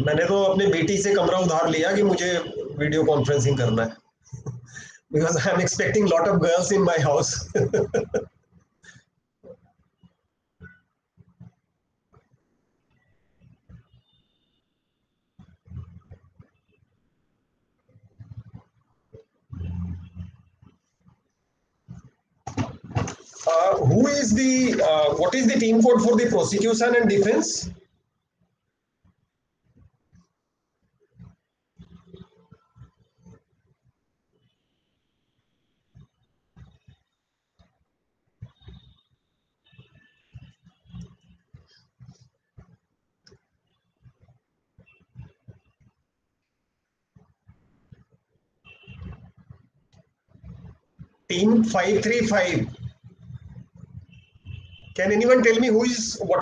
मैंने तो अपने बेटी से कमरा उधार लिया कि मुझे वीडियो कॉन्फ्रेंसिंग करना है, because I am expecting lot of girls in my house. Who is the what is the team code for the prosecution and defense? Team 535. Can anyone tell me what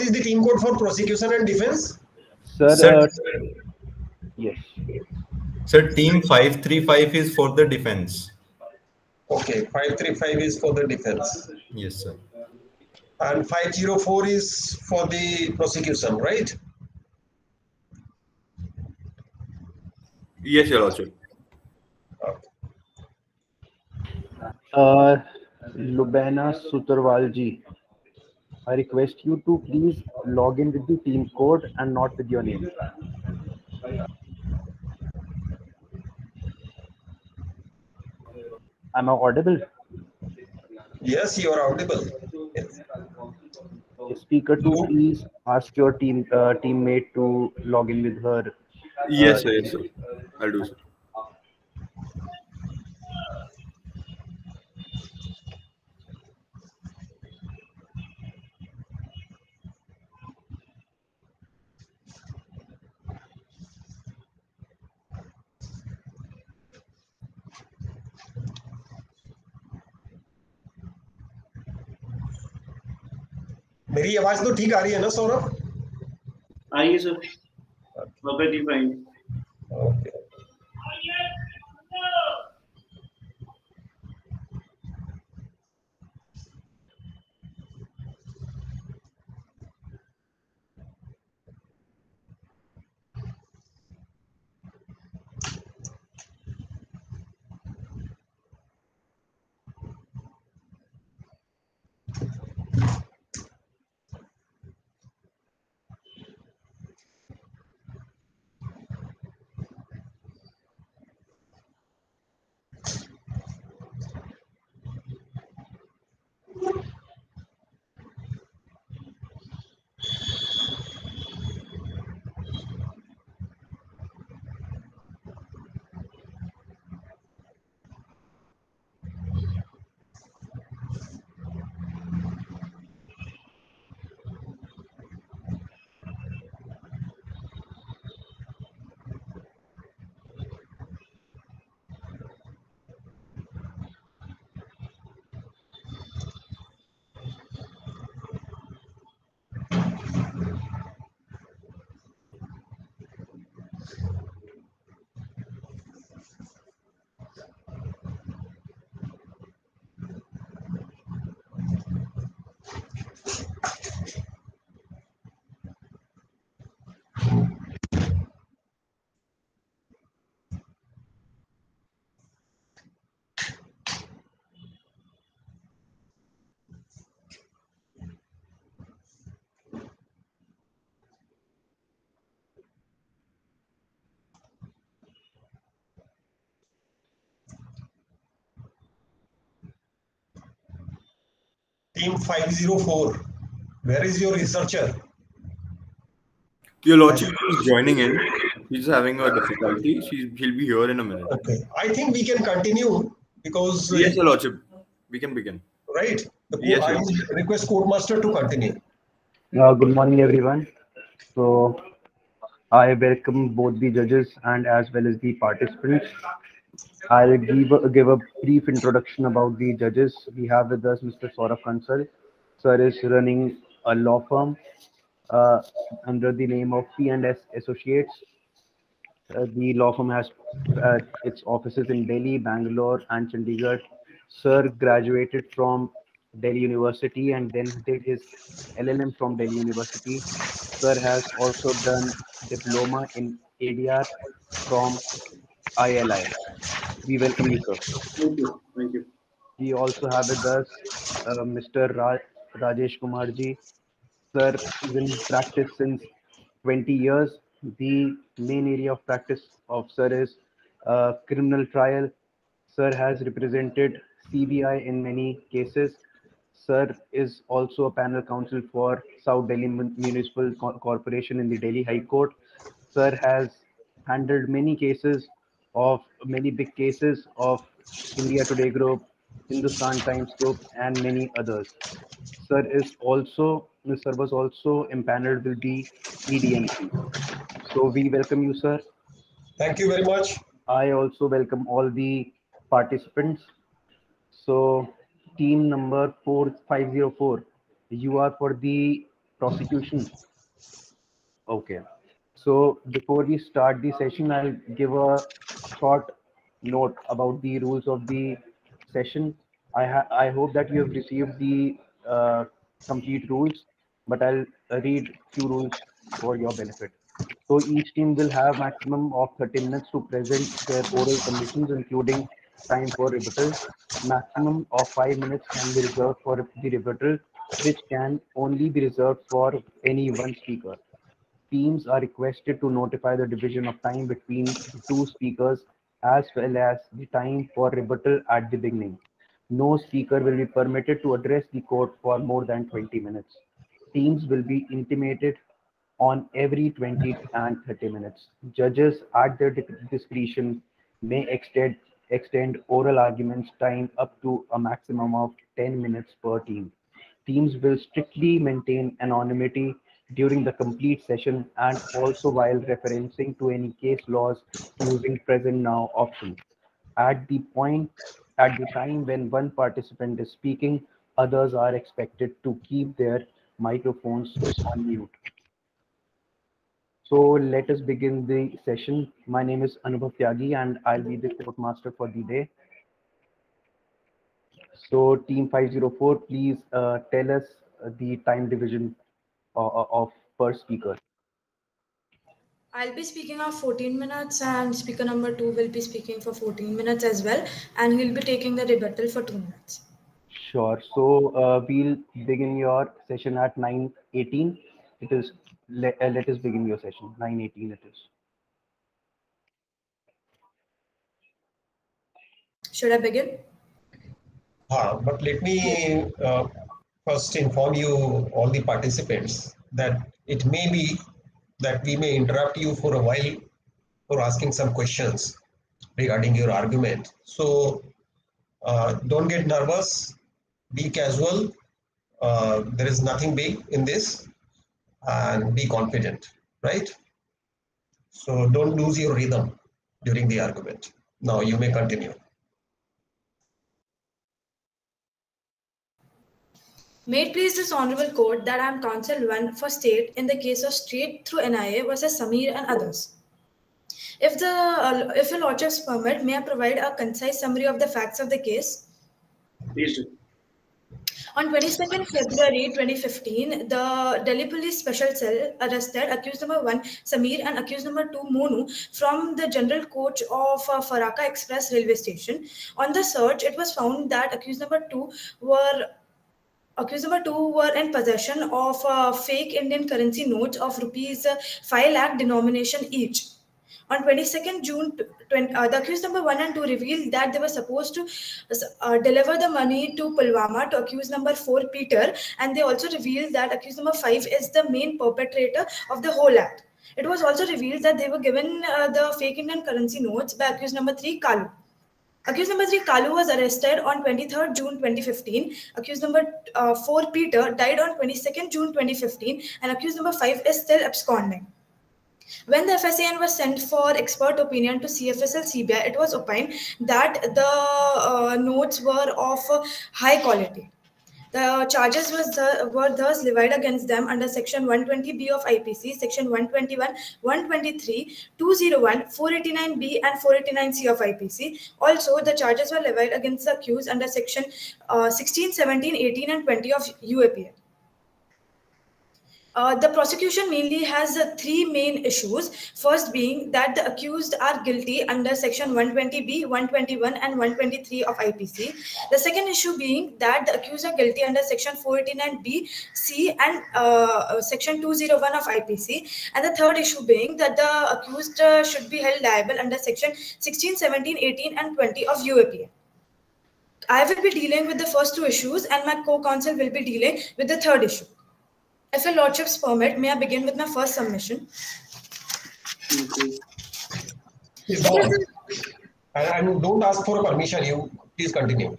is the team code for prosecution and defense? Sir, Sir, yes. Sir, team 535 is for the defense. Okay, 535 is for the defense. Yes, sir. And 504 is for the prosecution, right? Yes, Your Lordship. Lubena Sutarwal ji, I request you to please log in with the team code and not with your name. Am I audible? Yes, you are audible. Yes. Speaker 2, please ask your teammate to log in with her. Yes, sir. Yes, sir. I'll do so. मेरी आवाज तो ठीक आ रही है ना सौरभ? आइए sir, perfectly fine. Okay. Team 504, where is your researcher? Your Lordship is joining in. He's having a difficulty. He'll be here in a minute. Okay, I think we can continue because Yes, Your Lordship. We can begin. Right. Yes, I sir. will request Courtmaster to continue. Good morning, everyone. So, I welcome both the judges and as well as the participants. I'll give a brief introduction about the judges. We have with us Mr. Saurabh Kansal. Sir is running a law firm under the name of P&S Associates. The law firm has its offices in Delhi, Bangalore, and Chandigarh. Sir graduated from Delhi University and then did his LLM from Delhi University. Sir has also done diploma in ADR from ILI. We welcome you, sir. Thank you. Thank you. We also have with us Mr. Rajesh Kumarji. Sir is in practice since 20 years. The main area of practice of Sir is criminal trial. Sir has represented CBI in many cases. Sir is also a panel counsel for South Delhi Municipal Corporation in the Delhi High Court. Sir has handled many cases of many big cases of India Today Group, Hindustan Times Group, and many others. Sir was also empaneled with the EDMC. So we welcome you, sir. Thank you very much. I also welcome all the participants. So team number 4504, you are for the prosecution. Okay. So before we start the session, I'll give a short note about the rules of the session. I hope that you have received the complete rules, but I'll read few rules for your benefit. So each team will have maximum of 30 minutes to present their oral submissions, including time for rebuttal. Maximum of 5 minutes can be reserved for the rebuttal, which can only be reserved for any one speaker. Teams are requested to notify the division of time between the two speakers as well as the time for rebuttal at the beginning. No speaker will be permitted to address the court for more than 20 minutes. Teams will be intimated on every 20 and 30 minutes. Judges at their discretion may extend oral arguments time up to a maximum of 10 minutes per team. Teams will strictly maintain anonymity during the complete session and also while referencing to any case laws using present now option. At the time when one participant is speaking, others are expected to keep their microphones on mute. So let us begin the session. My name is Anubhav Tyagi and I'll be the court master for the day. So team 504, please tell us the time division of per speaker. I'll be speaking of 14 minutes and speaker number 2 will be speaking for 14 minutes as well, and he'll be taking the rebuttal for 2 minutes. Sure. So we'll begin your session at 9:18. It is let us begin your session. 9:18 it is. Should I begin? But let me first inform you, all the participants, that it may be that we may interrupt you for a while for asking some questions regarding your argument. So don't get nervous, be casual. There is nothing big in this, and be confident, right? So don't lose your rhythm during the argument. Now you may continue. May it please this honorable court that I am counsel 1 for state in the case of Straight through NIA versus Sameer and others. If your lordship's permit, may I provide a concise summary of the facts of the case? Please do. On 22nd February 2015, the Delhi Police Special Cell arrested accused number 1 Sameer and accused number 2 Monu from the general coach of Farakka Express railway station. On the search, it was found that accused number 2 were in possession of fake Indian currency notes of rupees 5 lakh denomination each. On 22nd June, the accused number 1 and 2 revealed that they were supposed to deliver the money to Pulwama to accused number 4 Peter, and they also revealed that accused number 5 is the main perpetrator of the whole act. It was also revealed that they were given the fake Indian currency notes by accused number 3 Kalu. Accused number 3 Kalu was arrested on 23rd June 2015. Accused number 4 Peter died on 22nd June 2015, and accused number 5 is still absconding. When the FSAN was sent for expert opinion to CFSL CBI, it was opined that the notes were of high quality. The charges were thus levied against them under Section 120B of IPC, Section 121, 123, 201, 489B and 489C of IPC. Also, the charges were levied against the accused under Section 16, 17, 18 and 20 of UAPA. The prosecution mainly has three main issues. First being that the accused are guilty under section 120B, 121 and 123 of IPC. The second issue being that the accused are guilty under section 489B, C and section 201 of IPC. And the third issue being that the accused should be held liable under section 16, 17, 18 and 20 of UAPA. I will be dealing with the first two issues and my co-counsel will be dealing with the third issue. If your lordships permit, may I begin with my first submission? Please go on. And don't ask for a permission. You please continue.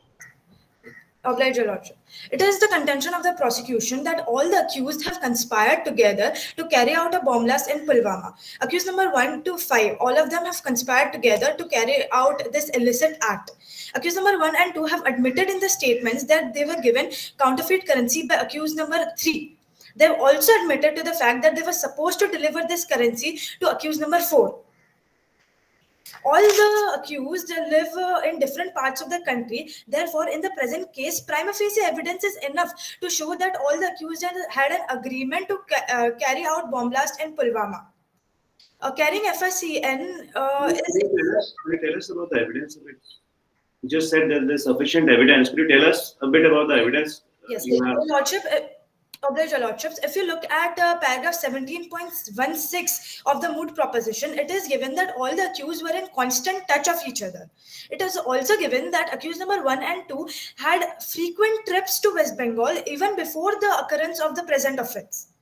Oblige your lordship. It is the contention of the prosecution that all the accused have conspired together to carry out a bomb blast in Pulwama. Accused number 1 to 5, all of them have conspired together to carry out this illicit act. Accused number 1 and 2 have admitted in the statements that they were given counterfeit currency by accused number 3. They've also admitted to the fact that they were supposed to deliver this currency to accused number 4. All the accused live in different parts of the country. Therefore, in the present case, prima facie evidence is enough to show that all the accused had an agreement to carry out bomb blast in Pulwama. Carrying FICN Could you tell us about the evidence of it? You just said that there's sufficient evidence. Could you tell us a bit about the evidence? Yes, you have? Lordship. Oblige your lordships. If you look at paragraph 17.16 of the moot proposition, it is given that all the accused were in constant touch of each other. It is also given that accused number 1 and 2 had frequent trips to West Bengal even before the occurrence of the present offense.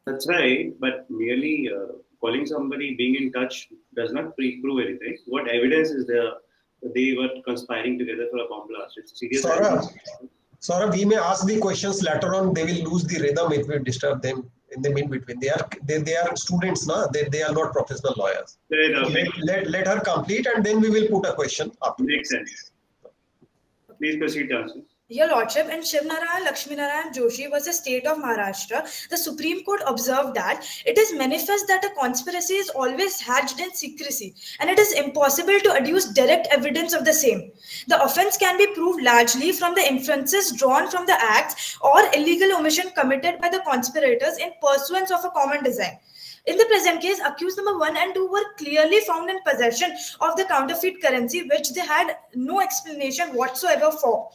That's right, but merely calling somebody being in touch does not prove anything. What evidence is there that they were conspiring together for a bomb blast? It's serious. Saurabh, we may ask the questions later on. They will lose the rhythm if we disturb them in the in between. They are students, na? They are not professional lawyers. So let her complete, and then we will put a question up. Makes sense. Please proceed, Chancellor. Your Lordship, in Shivnarayan Lakshminarayan Joshi versus State of Maharashtra, the Supreme Court observed that it is manifest that a conspiracy is always hatched in secrecy and it is impossible to adduce direct evidence of the same. The offense can be proved largely from the inferences drawn from the acts or illegal omission committed by the conspirators in pursuance of a common design. In the present case, accused number 1 and 2 were clearly found in possession of the counterfeit currency, which they had no explanation whatsoever for.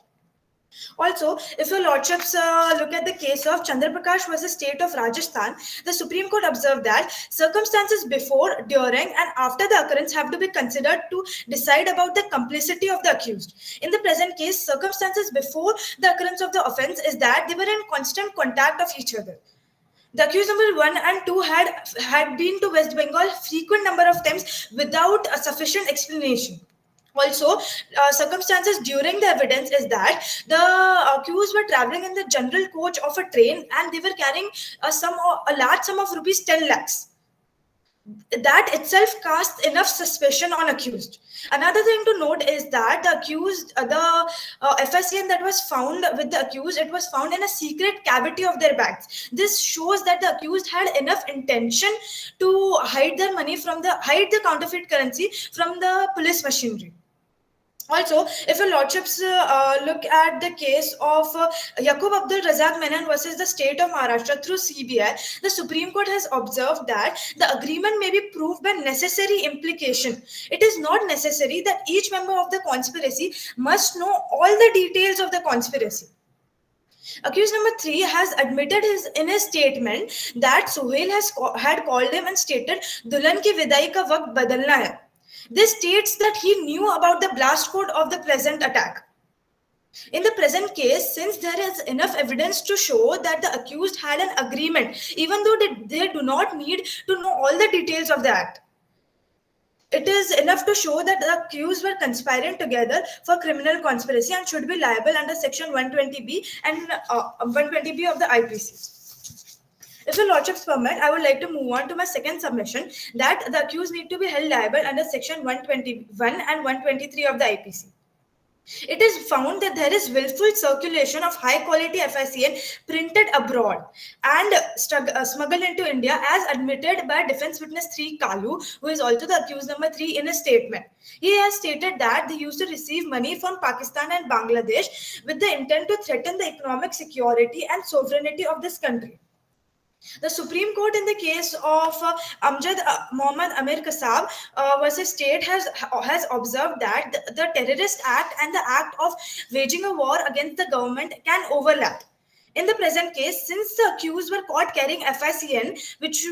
Also, if your lordships look at the case of Chandraprakash versus State of Rajasthan, the Supreme Court observed that circumstances before, during and after the occurrence have to be considered to decide about the complicity of the accused. In the present case, circumstances before the occurrence of the offense is that they were in constant contact of each other. The accused number 1 and 2 had been to West Bengal frequent number of times without a sufficient explanation. Also, circumstances during the evidence is that the accused were traveling in the general coach of a train and they were carrying a large sum of rupees 10 lakhs. That itself casts enough suspicion on accused. Another thing to note is that the accused, the FICN that was found with the accused, it was found in a secret cavity of their bags. This shows that the accused had enough intention to hide their money hide the counterfeit currency from the police machinery. Also, if your lordships look at the case of Yaqub Abdul Razak Menon versus the State of Maharashtra through CBI, the Supreme Court has observed that the agreement may be proved by necessary implication. It is not necessary that each member of the conspiracy must know all the details of the conspiracy. Accused number 3 has admitted in his statement that Sohail had called him and stated, "Dulan ki vidai ka waqt badalna hai." This states that he knew about the blast code of the present attack. In the present case, since there is enough evidence to show that the accused had an agreement, even though they do not need to know all the details of the act, it is enough to show that the accused were conspiring together for criminal conspiracy and should be liable under section 120B and 120B of the IPC. If your lordships permit, I would like to move on to my second submission that the accused need to be held liable under section 121 and 123 of the IPC. It is found that there is willful circulation of high quality FICN printed abroad and smuggled into India, as admitted by defense witness 3 Kalu, who is also the accused number 3 in a statement. He has stated that they used to receive money from Pakistan and Bangladesh with the intent to threaten the economic security and sovereignty of this country. The Supreme Court in the case of Amjad Mohammad Amir Kasab versus state has observed that the Terrorist Act and the act of waging a war against the government can overlap. In the present case, since the accused were caught carrying FICN, which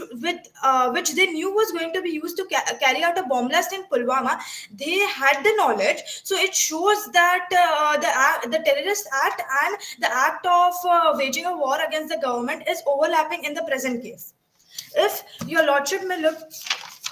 they knew was going to be used to carry out a bomb blast in Pulwama, they had the knowledge. So it shows that the Terrorist Act and the act of waging a war against the government is overlapping in the present case. If your lordship may look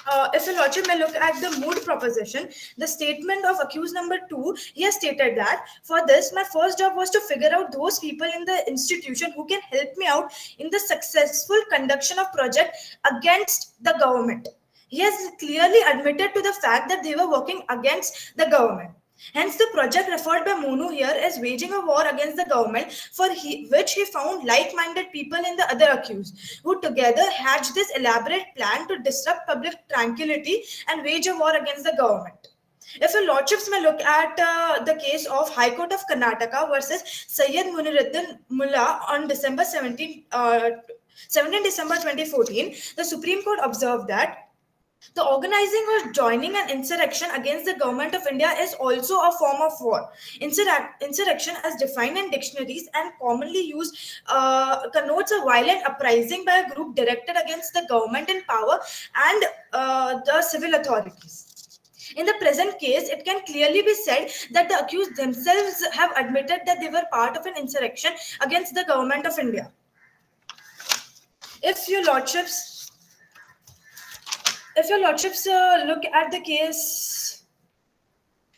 at the mood proposition, the statement of accused number 2, he has stated that, for this, my first job was to figure out those people in the institution who can help me out in the successful conduction of project against the government. He has clearly admitted to the fact that they were working against the government. Hence, the project referred by Monu here is waging a war against the government, for which he found like-minded people in the other accused, who together hatched this elaborate plan to disrupt public tranquility and wage a war against the government. If your lordships may look at the case of High Court of Karnataka versus Sayyid Muniruddin Mullah on 17 December 2014, the Supreme Court observed that the organizing or joining an insurrection against the government of India is also a form of war. Insurrection, as defined in dictionaries and commonly used, connotes a violent uprising by a group directed against the government in power and the civil authorities. In the present case, it can clearly be said that the accused themselves have admitted that they were part of an insurrection against the government of India. If your lordships look at the case,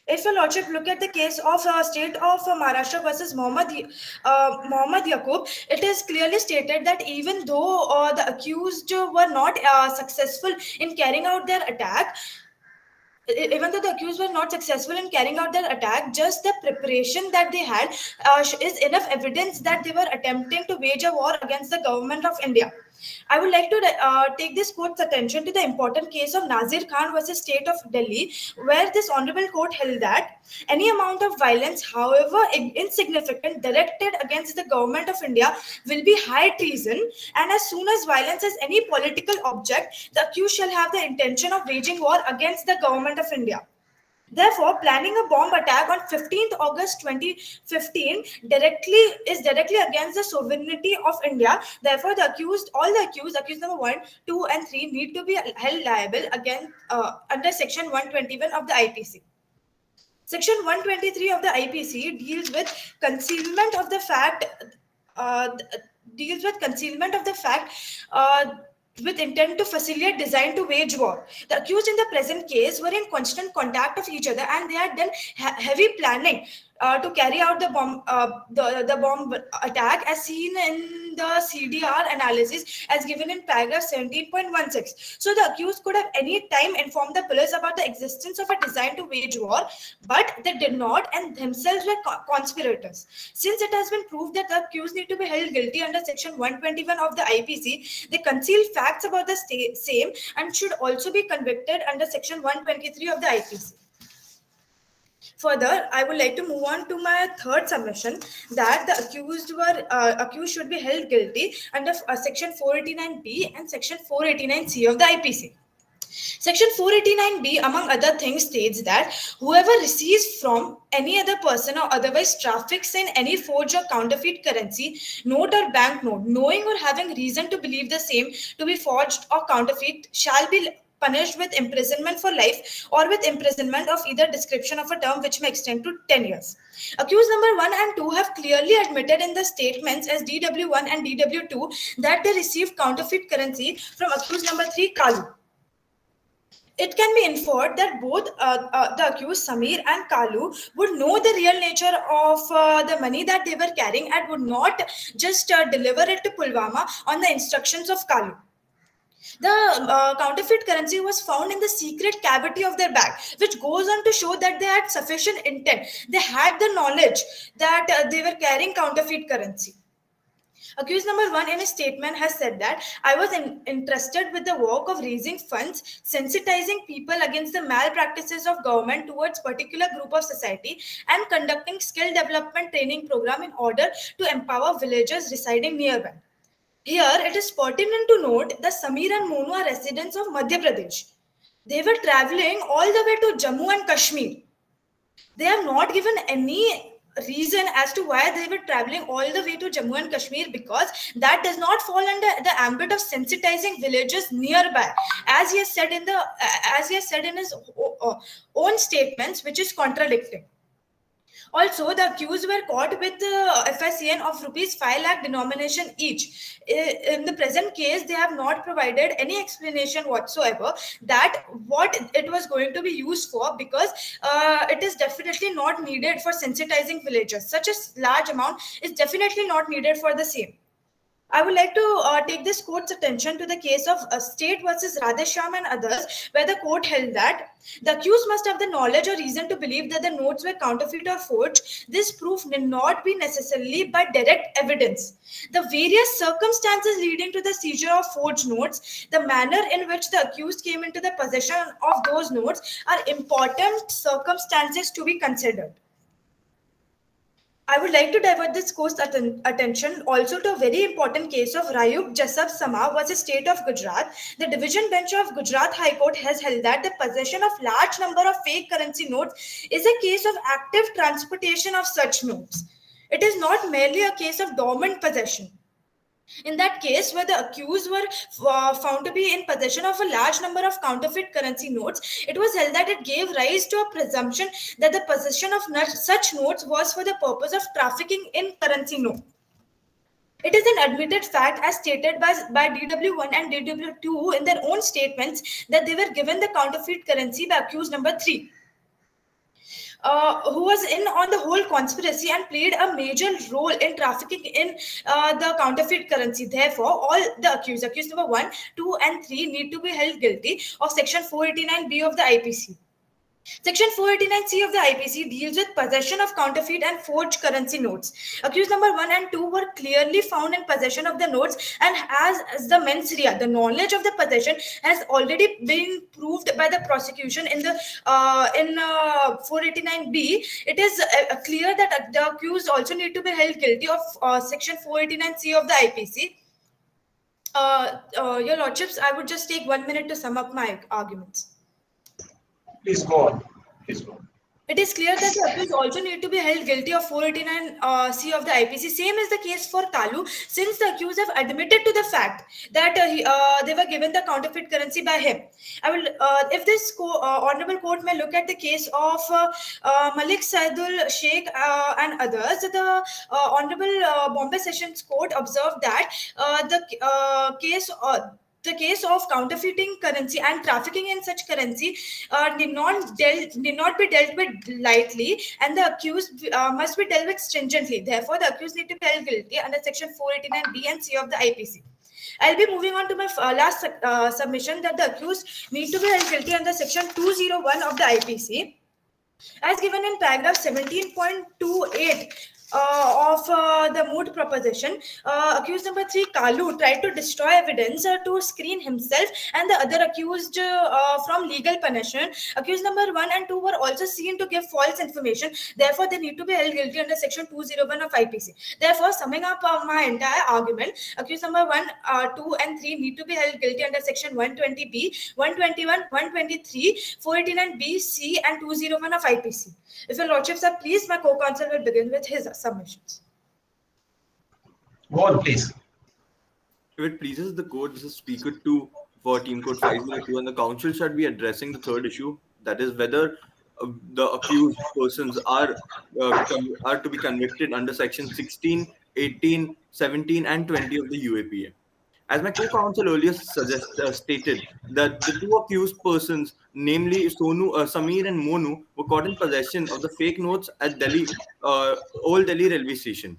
of state of Maharashtra versus Mohammad Yaqub, it is clearly stated that even though the accused were not successful in carrying out their attack, just the preparation that they had is enough evidence that they were attempting to wage a war against the government of India. I would like to take this court's attention to the important case of Nazir Khan versus State of Delhi, where this honorable court held that any amount of violence, however insignificant, directed against the government of India will be high treason, and as soon as violence has any political object, the accused shall have the intention of waging war against the government of India. Therefore, planning a bomb attack on 15th August 2015 is directly against the sovereignty of India. Therefore, all the accused number 1, 2, and 3 need to be held liable again under Section 121 of the IPC. Section 123 of the IPC deals with concealment of the fact. With intent to facilitate design to wage war. The accused in the present case were in constant contact of each other, and they had done heavy planning to carry out the bomb attack, as seen in the CDR analysis as given in paragraph 17.16. So the accused could have any time informed the police about the existence of a design to wage war, but they did not, and themselves were conspirators. Since it has been proved that the accused need to be held guilty under Section 121 of the IPC, they conceal facts about the same and should also be convicted under Section 123 of the IPC. Further, I would like to move on to my third submission, that the accused should be held guilty under Section 489B and Section 489C of the IPC. Section 489B, among other things, states that whoever receives from any other person or otherwise traffics in any forged or counterfeit currency, note or banknote, knowing or having reason to believe the same to be forged or counterfeit, shall be punished with imprisonment for life or with imprisonment of either description of a term which may extend to 10 years. Accused number 1 and 2 have clearly admitted in the statements as DW1 and DW2 that they received counterfeit currency from accused number 3, Kalu. It can be inferred that both the accused Samir and Kalu would know the real nature of the money that they were carrying and would not just deliver it to Pulwama on the instructions of Kalu. The counterfeit currency was found in the secret cavity of their bag, which goes on to show that they had sufficient intent. They had the knowledge that they were carrying counterfeit currency. Accused number 1 in his statement has said that I was entrusted with the work of raising funds, sensitizing people against the malpractices of government towards particular group of society, and conducting skill development training program in order to empower villagers residing nearby. Here, it is pertinent to note that Sameer and Monu are residents of Madhya Pradesh. They were traveling all the way to Jammu and Kashmir. They have not given any reason as to why they were traveling all the way to Jammu and Kashmir, because that does not fall under the ambit of sensitizing villages nearby, as he has said in his own statements, which is contradicting. Also, the accused were caught with FSCN of rupees 5 lakh denomination each. In the present case, they have not provided any explanation whatsoever that what it was going to be used for, because it is definitely not needed for sensitizing villagers. Such a large amount is definitely not needed for the same. I would like to take this court's attention to the case of State versus Radheshyam and others, where the court held that the accused must have the knowledge or reason to believe that the notes were counterfeit or forged. This proof need not be necessarily by direct evidence. The various circumstances leading to the seizure of forged notes, the manner in which the accused came into the possession of those notes are important circumstances to be considered. I would like to divert this court's attention also to a very important case of Rayub Jasab Sama versus State of Gujarat. The division bench of Gujarat High Court has held that the possession of large number of fake currency notes is a case of active transportation of such notes. It is not merely a case of dormant possession. In that case, where the accused were found to be in possession of a large number of counterfeit currency notes, it was held that it gave rise to a presumption that the possession of such notes was for the purpose of trafficking in currency note. It is an admitted fact, as stated by DW1 and DW2 in their own statements, that they were given the counterfeit currency by accused number 3. Who was in on the whole conspiracy and played a major role in trafficking in the counterfeit currency. Therefore, all the accused number 1, 2, and 3 need to be held guilty of Section 489B of the IPC. Section 489C of the IPC deals with possession of counterfeit and forged currency notes. Accused number 1 and 2 were clearly found in possession of the notes, and as the mens rea, the knowledge of the possession has already been proved by the prosecution in the 489B. It is clear that the accused also need to be held guilty of Section 489C of the IPC. Your Lordships, I would just take 1 minute to sum up my arguments. Please go on. Please go on. It is clear that the accused also need to be held guilty of 489C of the IPC. Same is the case for Kalu, since the accused have admitted to the fact that they were given the counterfeit currency by him. I will, if this honorable court may look at the case of Malik Saidul Sheikh and others, the honorable Bombay Sessions Court observed that the case of counterfeiting currency and trafficking in such currency did not be dealt with lightly, and the accused must be dealt with stringently. Therefore, the accused need to be held guilty under Section 489B and C of the IPC. I'll be moving on to my last submission, that the accused need to be held guilty under Section 201 of the IPC, as given in paragraph 17.28. Of the moot proposition. Accused number 3, Kalu, tried to destroy evidence to screen himself and the other accused from legal punishment. Accused number 1 and 2 were also seen to give false information. Therefore, they need to be held guilty under Section 201 of IPC. Therefore, summing up my entire argument, accused number 1, 2, and 3 need to be held guilty under Section 120B, 121, 123, 489B, C, and 201 of IPC. If your Lordships are pleased, my co-counsel will begin with his submissions. Go on, please. If it pleases the court, this is Speaker 2 for Team Code 502, and the council should be addressing the third issue, that is whether the accused persons are to be convicted under Section 16, 18, 17, and 20 of the UAPA. As my co-counsel earlier stated, that the two accused persons, namely Sameer and Monu, were caught in possession of the fake notes at Delhi, Old Delhi railway station,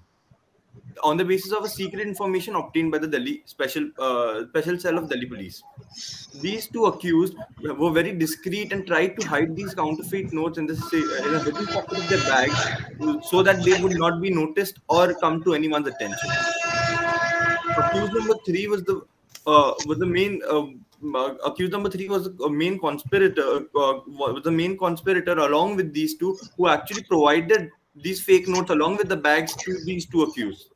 on the basis of a secret information obtained by the Delhi special cell of Delhi police. These two accused were very discreet and tried to hide these counterfeit notes in a hidden pocket of their bags, so that they would not be noticed or come to anyone's attention. Accused number 3 was the main. Accused number 3 was a main conspirator. Was the main conspirator along with these two, who actually provided these fake notes along with the bags to these two accused.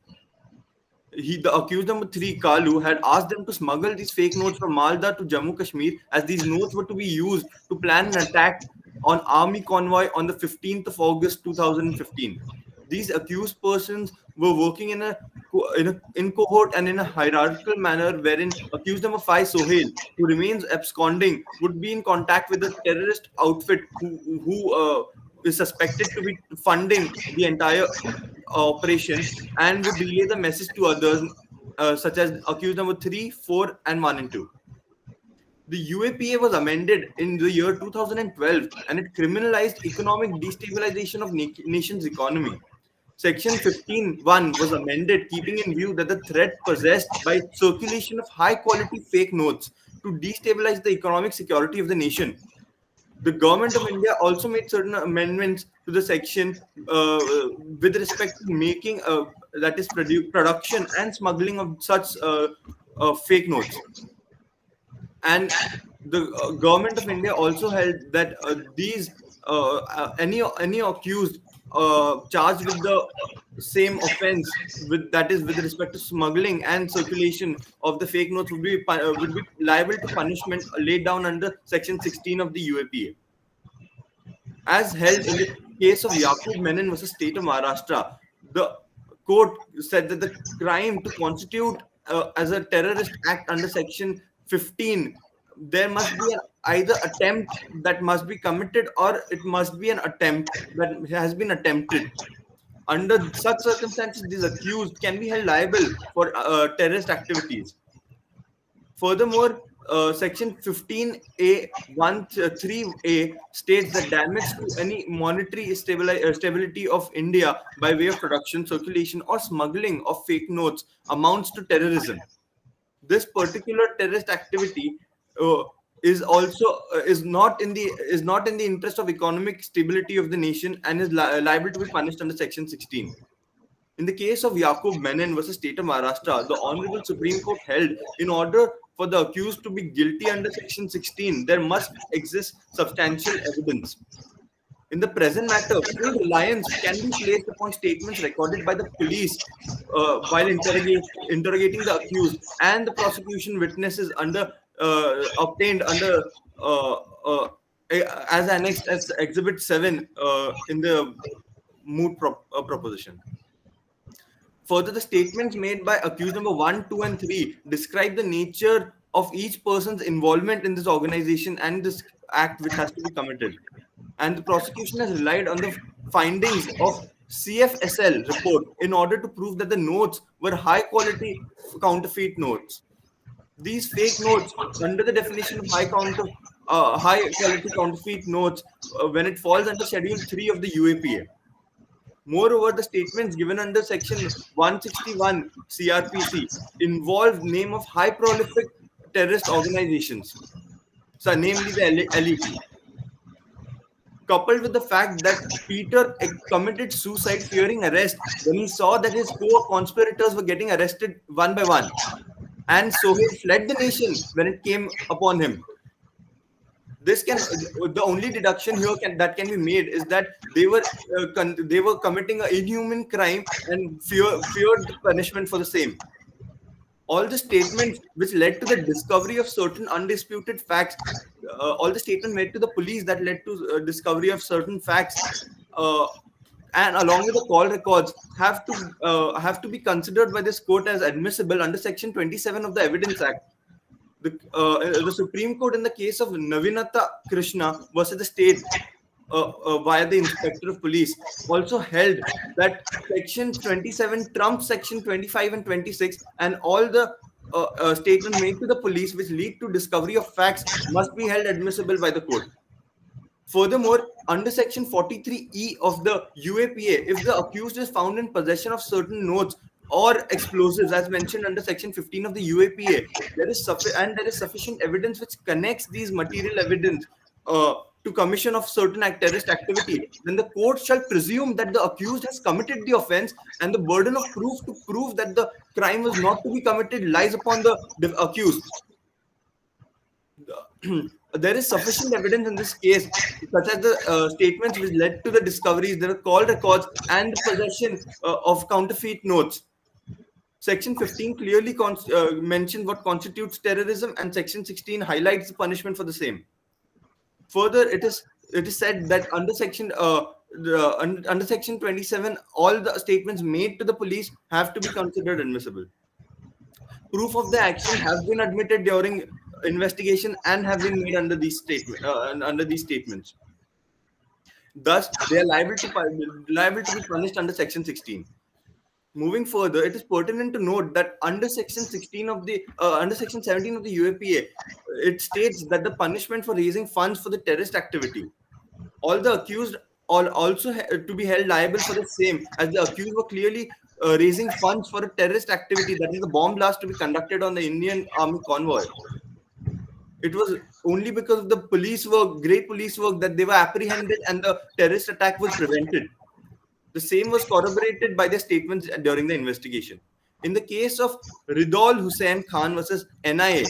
the accused number 3, Kalu, had asked them to smuggle these fake notes from Malda to Jammu Kashmir, as these notes were to be used to plan an attack on army convoy on the 15th of August 2015. These accused persons were working in cohort and in a hierarchical manner, wherein accused number 5, Sohail, who remains absconding, would be in contact with the terrorist outfit who is suspected to be funding the entire operation, and would relay the message to others, such as accused number 3, 4, and 1 and 2. The UAPA was amended in the year 2012, and it criminalized economic destabilization of nation's economy. Section 15(1) was amended, keeping in view that the threat possessed by circulation of high-quality fake notes to destabilize the economic security of the nation. The government of India also made certain amendments to the section with respect to making, that is, production and smuggling of such fake notes. And the government of India also held that these any accused charged with the same offense, that is with respect to smuggling and circulation of the fake notes, would be liable to punishment laid down under Section 16 of the UAPA. As held in the case of Yaqub Menon versus State of Maharashtra, the court said that the crime to constitute as a terrorist act under Section 15, there must be either attempt that must be committed, or it must be an attempt that has been attempted. Under such circumstances, these accused can be held liable for terrorist activities. Furthermore, Section 15A(1)(3)(a) states that damage to any monetary stability of India by way of production, circulation, or smuggling of fake notes amounts to terrorism. This particular terrorist activity is not in the interest of economic stability of the nation, and is liable to be punished under Section 16. In the case of Yaqub Menon versus State of Maharashtra, the Honorable Supreme Court held, in order for the accused to be guilty under Section 16, there must exist substantial evidence. In the present matter, full reliance can be placed upon statements recorded by the police while interrogating the accused, and the prosecution witnesses obtained under as annexed as Exhibit 7 in the moot proposition. Further, the statements made by accused number 1, 2, and 3 describe the nature of each person's involvement in this organization and this act which has to be committed. And the prosecution has relied on the findings of CFSL report in order to prove that the notes were high-quality counterfeit notes. These fake notes, under the definition of high-quality counterfeit notes, when it falls under Schedule 3 of the UAPA. Moreover, the statements given under Section 161 CRPC involve name of high prolific terrorist organizations, so namely the LET. Coupled with the fact that Peter committed suicide fearing arrest when he saw that his co-conspirators were getting arrested one by one, and so he fled the nation when it came upon him. The only deduction here that can be made is that they were committing an inhuman crime and feared punishment for the same. All the statements which led to the discovery of certain undisputed facts, all the statements made to the police that led to discovery of certain facts, and along with the call records, have to be considered by this court as admissible under Section 27 of the Evidence Act. The Supreme Court, in the case of Navinata Krishna versus the state via the Inspector of Police, also held that Section 27 trumps Section 25 and 26, and all the statements made to the police which lead to discovery of facts must be held admissible by the court. Furthermore, under Section 43E of the UAPA, if the accused is found in possession of certain notes or explosives, as mentioned under Section 15 of the UAPA, there is sufficient evidence which connects these material evidence to commission of certain terrorist activity, then the court shall presume that the accused has committed the offense, and the burden of proof to prove that the crime was not to be committed lies upon the accused. There is sufficient evidence in this case, such as the statements which led to the discoveries, the call records, and the possession of counterfeit notes. Section 15 clearly mentions what constitutes terrorism, and Section 16 highlights the punishment for the same. Further, it is said that under Section 27, all the statements made to the police have to be considered admissible. Proof of the action has been admitted during investigation and have been made under these statements. Thus, they are liable to be punished under Section 16. Moving further, it is pertinent to note that under Section 16 of the under Section 17 of the UAPA, it states that the punishment for raising funds for the terrorist activity, all the accused are also to be held liable for the same, as the accused were clearly raising funds for a terrorist activity, that is the bomb blast to be conducted on the Indian Army convoy. It was only because of the great police work, that they were apprehended and the terrorist attack was prevented. The same was corroborated by their statements during the investigation. In the case of Ridol Hussain Khan versus NIA,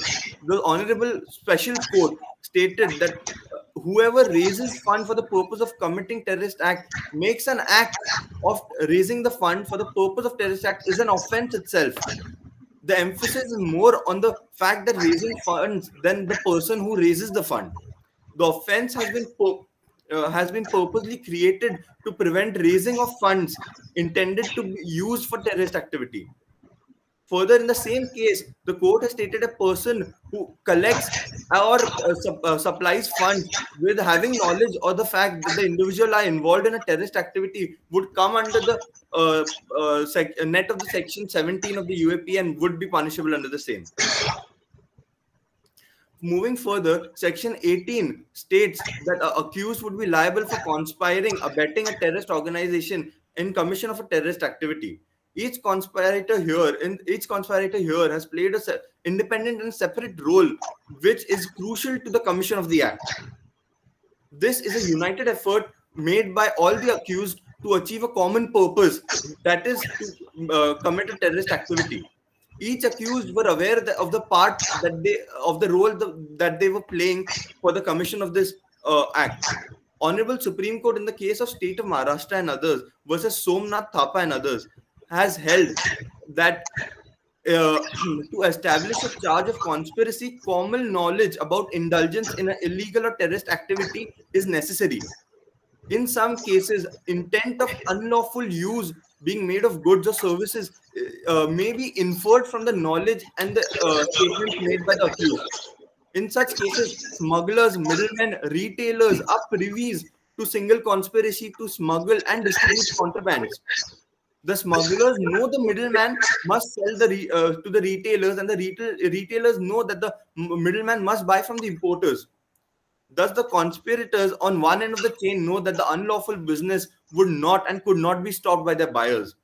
the Honorable Special Court stated that whoever raises fund for the purpose of committing terrorist act makes an act of raising the fund for the purpose of terrorist act is an offense itself. The emphasis is more on the fact that raising funds than the person who raises the fund. The offense has been purposely created to prevent raising of funds intended to be used for terrorist activity. Further, in the same case, the court has stated a person who collects or supplies funds with having knowledge or the fact that the individual are involved in a terrorist activity would come under the net of the Section 17 of the UAP and would be punishable under the same. Moving further, Section 18 states that accused would be liable for conspiring, abetting a terrorist organization in commission of a terrorist activity. Each conspirator here has played an independent and separate role, which is crucial to the commission of the act. This is a united effort made by all the accused to achieve a common purpose, that is to commit a terrorist activity. Each accused were aware of the part of the role that they were playing for the commission of this act. Honorable Supreme Court in the case of State of Maharashtra and others versus Somnath Thapa and others has held that to establish a charge of conspiracy, common knowledge about indulgence in an illegal or terrorist activity is necessary. In some cases, intent of unlawful use being made of goods or services may be inferred from the knowledge and the statements made by the accused. In such cases, smugglers, middlemen, retailers are privies to single conspiracy to smuggle and distribute contrabands. The smugglers know the middleman must sell to the retailers, and the retailers know that the middleman must buy from the importers. Thus, the conspirators on one end of the chain know that the unlawful business would not and could not be stopped by their buyers.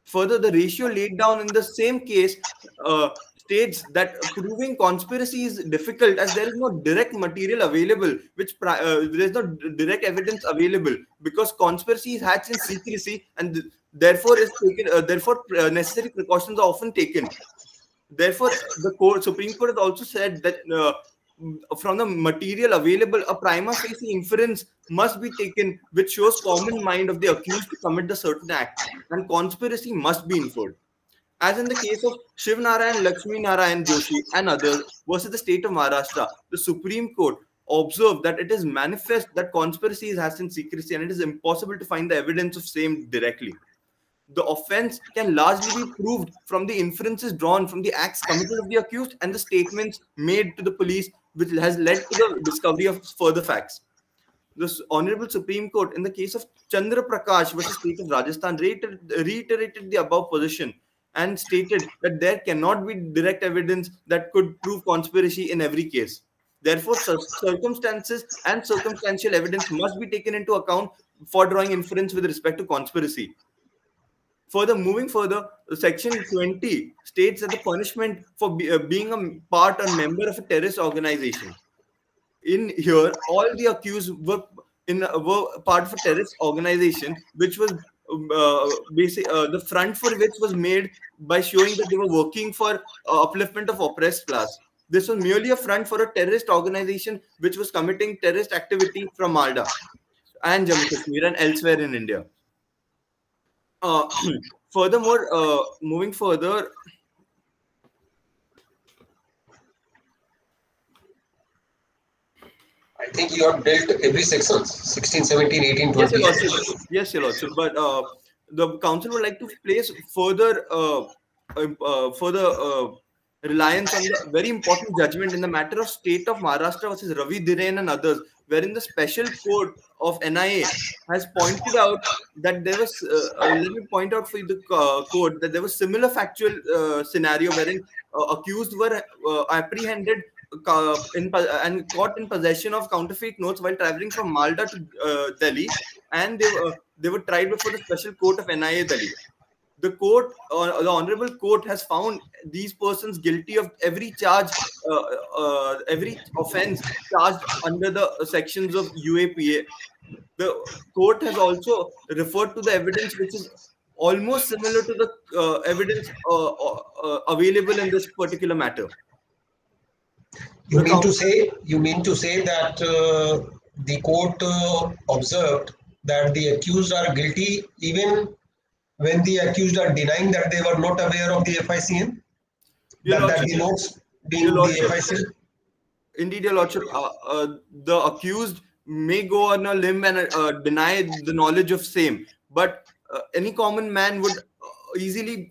Further, the ratio laid down in the same case states that proving conspiracy is difficult as there is no direct material available, there is no direct evidence available, because conspiracy is hatched in secrecy and therefore necessary precautions are often taken. Therefore, the Supreme Court has also said that from the material available, a prima facie inference must be taken which shows common mind of the accused to commit the certain act, and conspiracy must be inferred. As in the case of Shiv Narayan Lakshmi Narayan Joshi and others versus the State of Maharashtra, the Supreme Court observed that it is manifest that conspiracy is hatched in secrecy and it is impossible to find the evidence of same directly. The offense can largely be proved from the inferences drawn from the acts committed of the accused and the statements made to the police, which has led to the discovery of further facts. The Honorable Supreme Court, in the case of Chandra Prakash versus State of Rajasthan, reiterated the above position and stated that there cannot be direct evidence that could prove conspiracy in every case. Therefore, circumstances and circumstantial evidence must be taken into account for drawing inference with respect to conspiracy. Further, moving further, Section 20 states that the punishment for being a part or member of a terrorist organization. In here, all the accused were part of a terrorist organization, which was the front for which was made by showing that they were working for upliftment of oppressed class. This was merely a front for a terrorist organization which was committing terrorist activity from Malda and Jammu Kashmir and elsewhere in India. furthermore, moving further, I think you have dealt every section 16, 17, 18, yes, 20. Your Lordship. Yes, Your Lordship. But the council would like to place further reliance on the very important judgment in the matter of State of Maharashtra versus Ravi Dhiren and others, wherein the special court of NIA has pointed out that there was. Let me point out for you the court that there was similar factual scenario wherein accused were apprehended and caught in possession of counterfeit notes while traveling from Malda to Delhi, and they were tried before the special court of NIA Delhi. The court, the honorable court, has found these persons guilty of every charge, every offence charged under the sections of UAPA. The court has also referred to the evidence which is almost similar to the evidence available in this particular matter. You mean to say that the court observed that the accused are guilty even when the accused are denying that they were not aware of the FICN? That the notes being the FICN? Indeed, Your Lordship, the accused may go on a limb and deny the knowledge of same, but any common man would easily,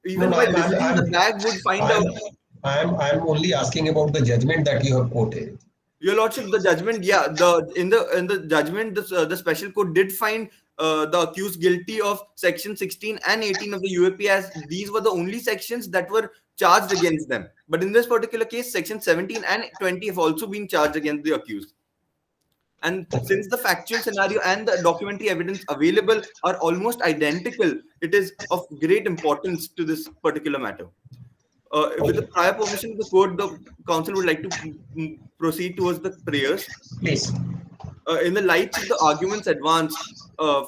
even by visiting the bag, would find out. I'm only asking about the judgment that you have quoted. Your Lordship, the judgment, yeah, in the judgment, the special court did find the accused guilty of section 16 and 18 of the UAP, as these were the only sections that were charged against them. But in this particular case, section 17 and 20 have also been charged against the accused. And since the factual scenario and the documentary evidence available are almost identical, it is of great importance to this particular matter. With the prior permission of the court, the council would like to proceed towards the prayers. Please. In the light of the arguments advanced,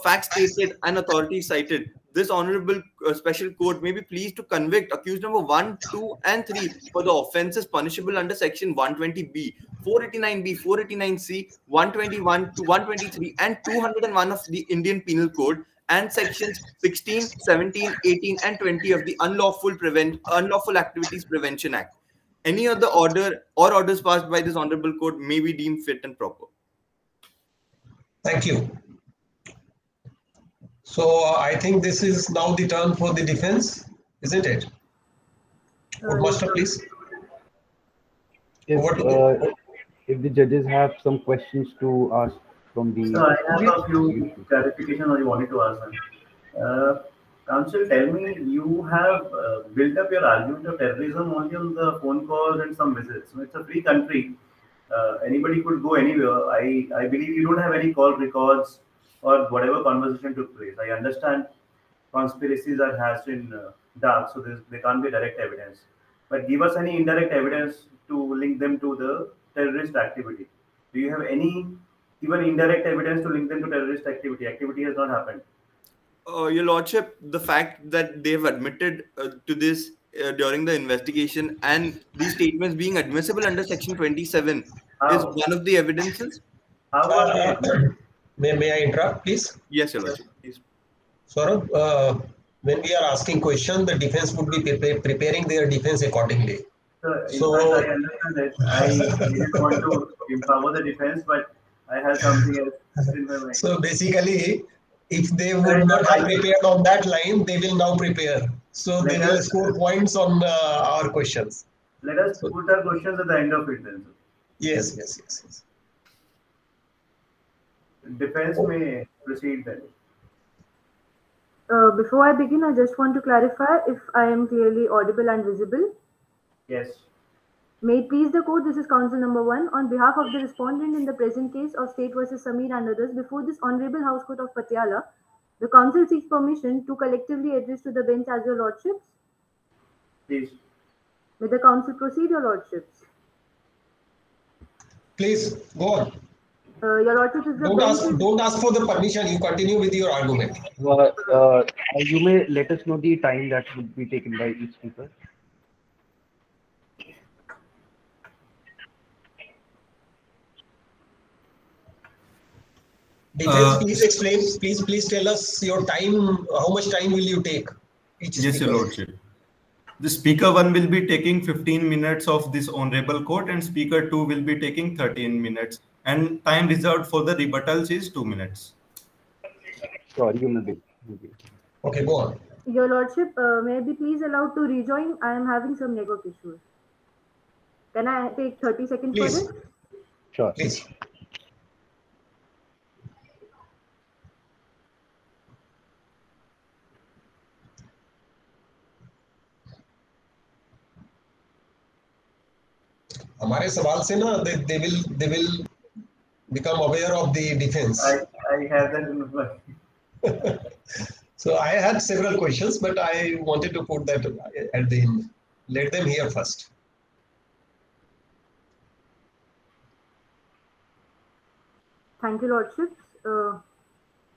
facts stated, and authorities cited, this honorable special court may be pleased to convict accused number 1, 2, and 3 for the offences punishable under section 120B, 489B, 489C, 121 to 123, and 201 of the Indian Penal Code, and sections 16, 17, 18, and 20 of the Unlawful Activities Prevention Act. Any other order or orders passed by this honorable court may be deemed fit and proper. Thank you. So I think this is now the turn for the defense, isn't it? Master, please. If the judges have some questions to ask from the... So I have a few clarifications I wanted to ask them. Counsel, tell me, you have built up your argument of terrorism only on the phone calls and some visits. So it's a free country. Anybody could go anywhere. I believe you don't have any call records or whatever conversation took place. I understand conspiracies are hashed in dark, so there can't be direct evidence. But give us any indirect evidence to link them to the terrorist activity. Do you have any even indirect evidence to link them to terrorist activity? Activity has not happened. Your Lordship, the fact that they've admitted to this during the investigation and these statements being admissible under section 27 is one of the evidences. May I interrupt, please? Yes, Your Lordship. Please. Saurabh, when we are asking questions, the defense would be preparing their defense accordingly. So I understand that. I didn't want to empower the defense, but I have something else in my mind. So basically, if they would not have prepared on that line, they will now prepare. So they will score points on our questions. Let us put our questions at the end of it then. Yes. Defense may proceed then. Before I begin, I just want to clarify if I am clearly audible and visible. Yes. May it please the court, this is counsel number 1. On behalf of the respondent in the present case of State versus Sameer and others, before this Honorable House Court of Patiala, the counsel seeks permission to collectively address to the bench as your lordships. Please. May the counsel proceed, your lordships. Please, go on. Your lordships is the don't ask for the permission. You continue with your argument. You may let us know the time that would be taken by each speaker. Details, please explain. Please tell us your time. How much time will you take? Yes, Your Lordship. The speaker 1 will be taking 15 minutes of this honorable court, and speaker 2 will be taking 13 minutes. And time reserved for the rebuttals is 2 minutes. Sure, you may be. Okay, go on. Your Lordship, may I be please allowed to rejoin? I am having some network issues. Can I take 30 seconds Please. for this? Sure. Please. हमारे सवाल से ना they will become aware of the defense. I have that in mind. So I had several questions, but I wanted to put that at the end. Let them hear first. Thank you, Lordship.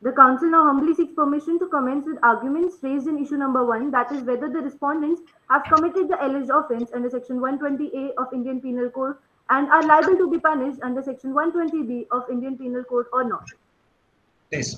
The Council now humbly seeks permission to commence with arguments raised in issue number 1, that is whether the respondents have committed the alleged offence under section 120A of Indian Penal Code and are liable to be punished under section 120B of Indian Penal Code or not. Please.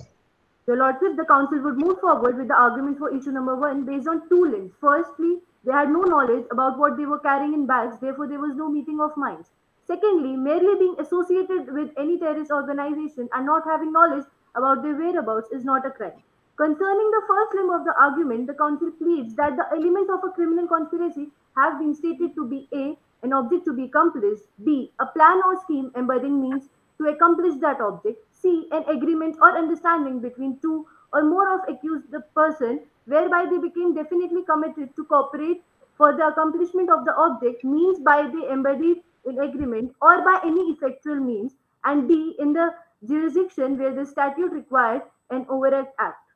Your Lordship, the Council would move forward with the argument for issue number 1 based on 2 links. Firstly, they had no knowledge about what they were carrying in bags, therefore there was no meeting of minds. Secondly, merely being associated with any terrorist organization and not having knowledge about their whereabouts is not a crime. Concerning the first limb of the argument, the Council pleads that the elements of a criminal conspiracy have been stated to be A, an object to be accomplished, B, a plan or scheme embodying means to accomplish that object, C, an agreement or understanding between two or more of accused the person whereby they became definitely committed to cooperate for the accomplishment of the object, means by the embodied in agreement or by any effectual means, and D, in the jurisdiction where the statute required an overt act.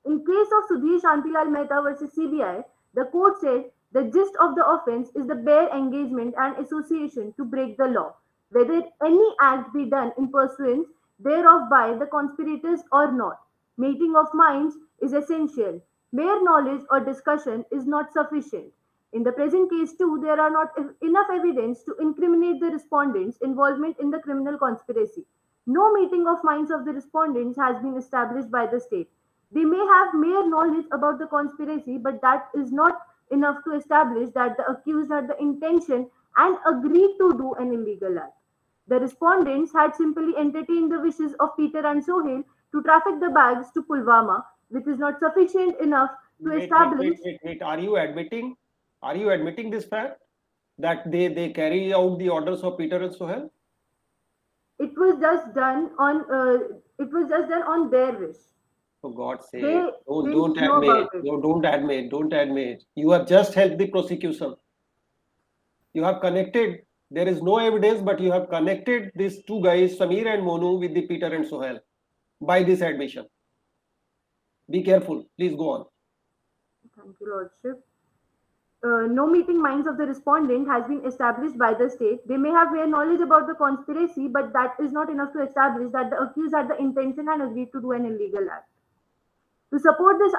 In case of Sudhir Shantilal Mehta versus CBI, the court said the gist of the offence is the bare engagement and association to break the law, whether any act be done in pursuance thereof by the conspirators or not. Meeting of minds is essential. Mere knowledge or discussion is not sufficient. In the present case too, there are not enough evidence to incriminate the respondents' involvement in the criminal conspiracy. No meeting of minds of the respondents has been established by the state. They may have mere knowledge about the conspiracy, but that is not enough to establish that the accused had the intention and agreed to do an illegal act. The respondents had simply entertained the wishes of Peter and Sohail to traffic the bags to Pulwama, which is not sufficient enough to establish. Wait. Are you admitting this fact that they carry out the orders of Peter and Sohail? It was just done on their wish. For God's sake, Don't don't admit. You have just helped the prosecution. You have connected. There is no evidence, but you have connected these two guys, Samir and Monu, with the Peter and Sohail by this admission. Be careful. Please go on. Thank you, Lordship. No meeting minds of the respondent has been established by the state. They may have mere knowledge about the conspiracy, but that is not enough to establish that the accused had the intention and agreed to do an illegal act. To support this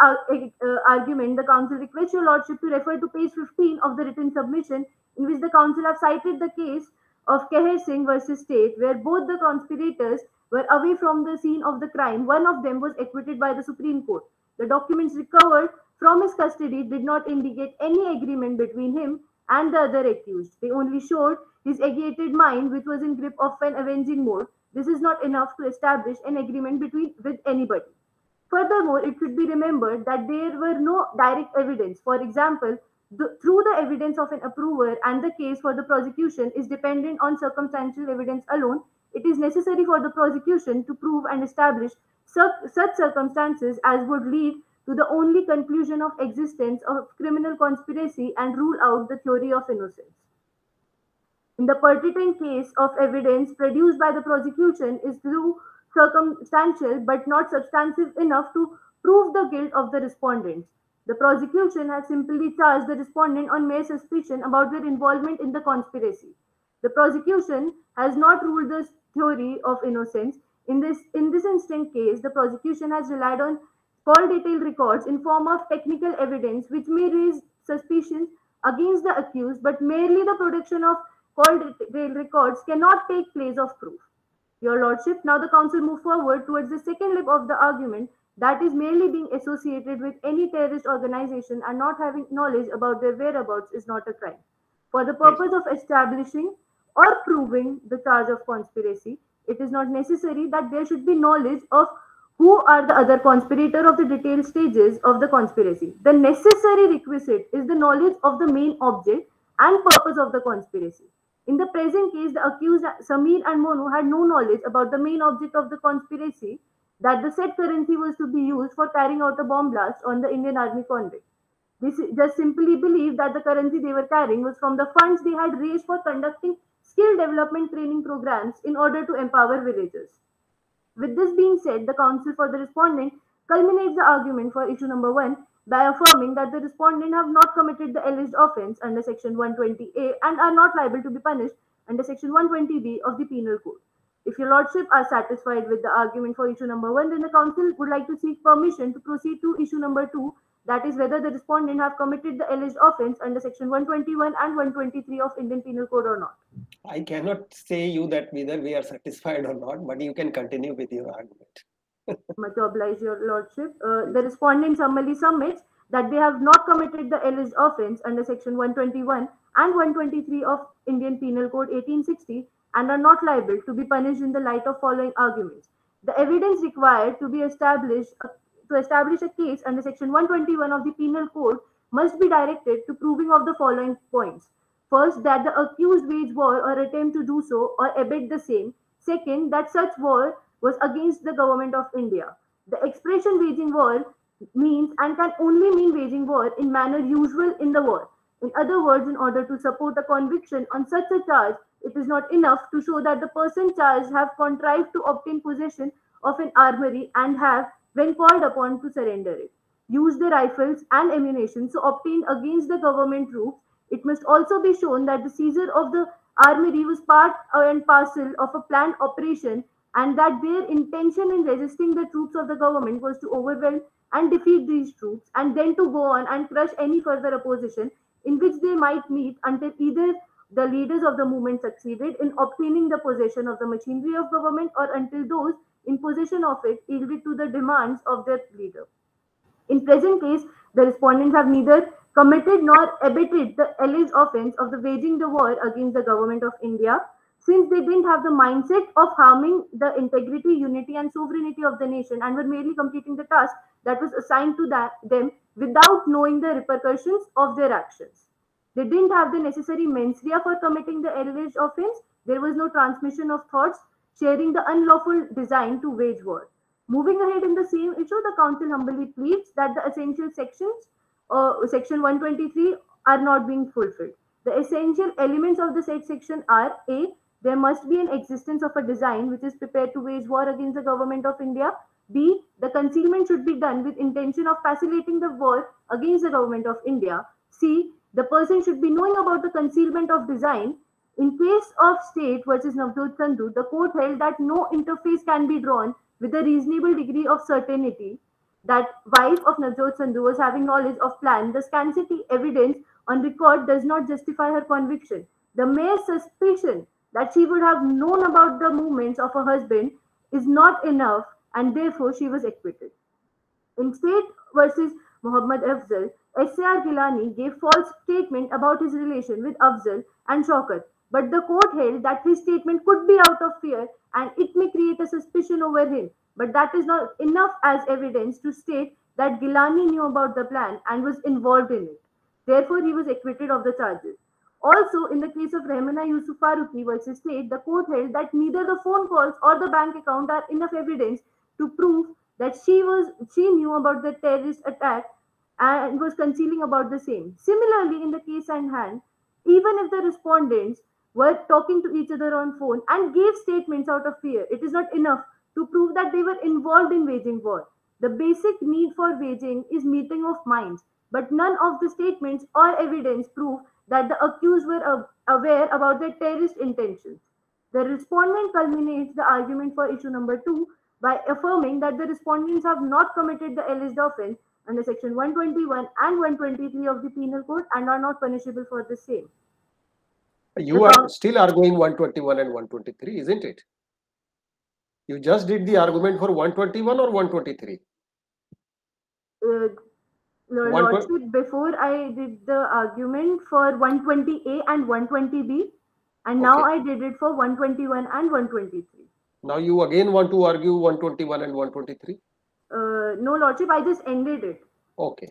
argument, the Council requests your Lordship to refer to page 15 of the written submission, in which the Council have cited the case of Keher Singh versus State, where both the conspirators were away from the scene of the crime. One of them was acquitted by the Supreme Court. The documents recovered from his custody did not indicate any agreement between him and the other accused. They only showed his agitated mind, which was in grip of an avenging mode. This is not enough to establish an agreement with anybody. Furthermore, it should be remembered that there were no direct evidence. For example, through the evidence of an approver, and the case for the prosecution is dependent on circumstantial evidence alone, it is necessary for the prosecution to prove and establish such circumstances as would lead to the only conclusion of existence of criminal conspiracy and rule out the theory of innocence. In the pertinent case of evidence produced by the prosecution is through circumstantial but not substantive enough to prove the guilt of the respondents. The prosecution has simply charged the respondent on mere suspicion about their involvement in the conspiracy. The prosecution has not ruled the theory of innocence. In this instant case, the prosecution has relied on call detail records in form of technical evidence which may raise suspicions against the accused, but merely the production of call detail records cannot take place of proof. Your Lordship, now the Council move forward towards the second leg of the argument, that is merely being associated with any terrorist organization and not having knowledge about their whereabouts is not a crime. For the purpose of establishing or proving the charge of conspiracy, it is not necessary that there should be knowledge of who are the other conspirator of the detailed stages of the conspiracy. The necessary requisite is the knowledge of the main object and purpose of the conspiracy. In the present case, the accused Samir and Monu had no knowledge about the main object of the conspiracy, that the said currency was to be used for carrying out a bomb blast on the Indian Army convict. They just simply believed that the currency they were carrying was from the funds they had raised for conducting skill development training programs in order to empower villagers. With this being said, the counsel for the respondent culminates the argument for issue number 1 by affirming that the respondent have not committed the alleged offence under section 120A and are not liable to be punished under section 120B of the Penal Code. If your Lordship are satisfied with the argument for issue number 1, then the council would like to seek permission to proceed to issue number 2, that is whether the respondent have committed the alleged offence under section 121 and 123 of Indian Penal Code or not. I cannot say you that whether we are satisfied or not, but you can continue with your argument. Much obliged, your Lordship. The respondent summarily submits that they have not committed the alleged offence under section 121 and 123 of Indian Penal Code 1860 and are not liable to be punished in the light of following arguments. The evidence required to be established to establish a case under section 121 of the Penal Code must be directed to proving of the following points. First, that the accused waged war or attempt to do so or abet the same. Second, that such war was against the government of India. The expression waging war means and can only mean waging war in manner usual in the war. In other words, in order to support a conviction on such a charge, it is not enough to show that the person charged have contrived to obtain possession of an armory and have, when called upon, to surrender it, use the rifles and ammunition so obtained against the government troops. It must also be shown that the seizure of the armory was part and parcel of a planned operation and that their intention in resisting the troops of the government was to overwhelm and defeat these troops and then to go on and crush any further opposition in which they might meet until either the leaders of the movement succeeded in obtaining the possession of the machinery of government or until those in possession of it yielded to the demands of their leader. In present case, the respondents have neither committed nor abetted the alleged offence of the waging the war against the government of India, since they didn't have the mindset of harming the integrity, unity and sovereignty of the nation and were merely completing the task that was assigned to them without knowing the repercussions of their actions. They didn't have the necessary mens rea for committing the alleged offence. There was no transmission of thoughts, sharing the unlawful design to wage war. Moving ahead in the same issue, the council humbly pleads that the essential sections, section 123, are not being fulfilled. The essential elements of the said section are: A, there must be an existence of a design which is prepared to wage war against the government of India. B, the concealment should be done with intention of facilitating the war against the government of India. C, the person should be knowing about the concealment of design. In case of State versus Navjot Sandhu, the court held that no interface can be drawn with a reasonable degree of certainty that wife of Navjot Sandhu was having knowledge of plan. The scarcity evidence on record does not justify her conviction. The mere suspicion that she would have known about the movements of her husband is not enough, and therefore she was acquitted. In State versus Muhammad Afzal, S.A.R. Gilani gave false statement about his relation with Afzal and Shaukat, but the court held that his statement could be out of fear and it may create a suspicion over him, but that is not enough as evidence to state that Gilani knew about the plan and was involved in it. Therefore, he was acquitted of the charges. Also, in the case of Rehmana Yusuf Farooqi versus State, the court held that neither the phone calls or the bank account are enough evidence to prove that she knew about the terrorist attack and was concealing about the same. Similarly, in the case at hand, even if the respondents were talking to each other on phone and gave statements out of fear, it is not enough to prove that they were involved in waging war. The basic need for waging is meeting of minds, but none of the statements or evidence prove that the accused were aware about their terrorist intentions. The respondent culminates the argument for issue number 2 by affirming that the respondents have not committed the alleged offence under section 121 and 123 of the Penal Code and are not punishable for the same. You are still arguing 121 and 123, isn't it? You just did the argument for 121 or 123. Lordship, before I did the argument for 120A and 120B, and now I did it for 121 and 123. Now you again want to argue 121 and 123? No, Lordship, I just ended it. Okay.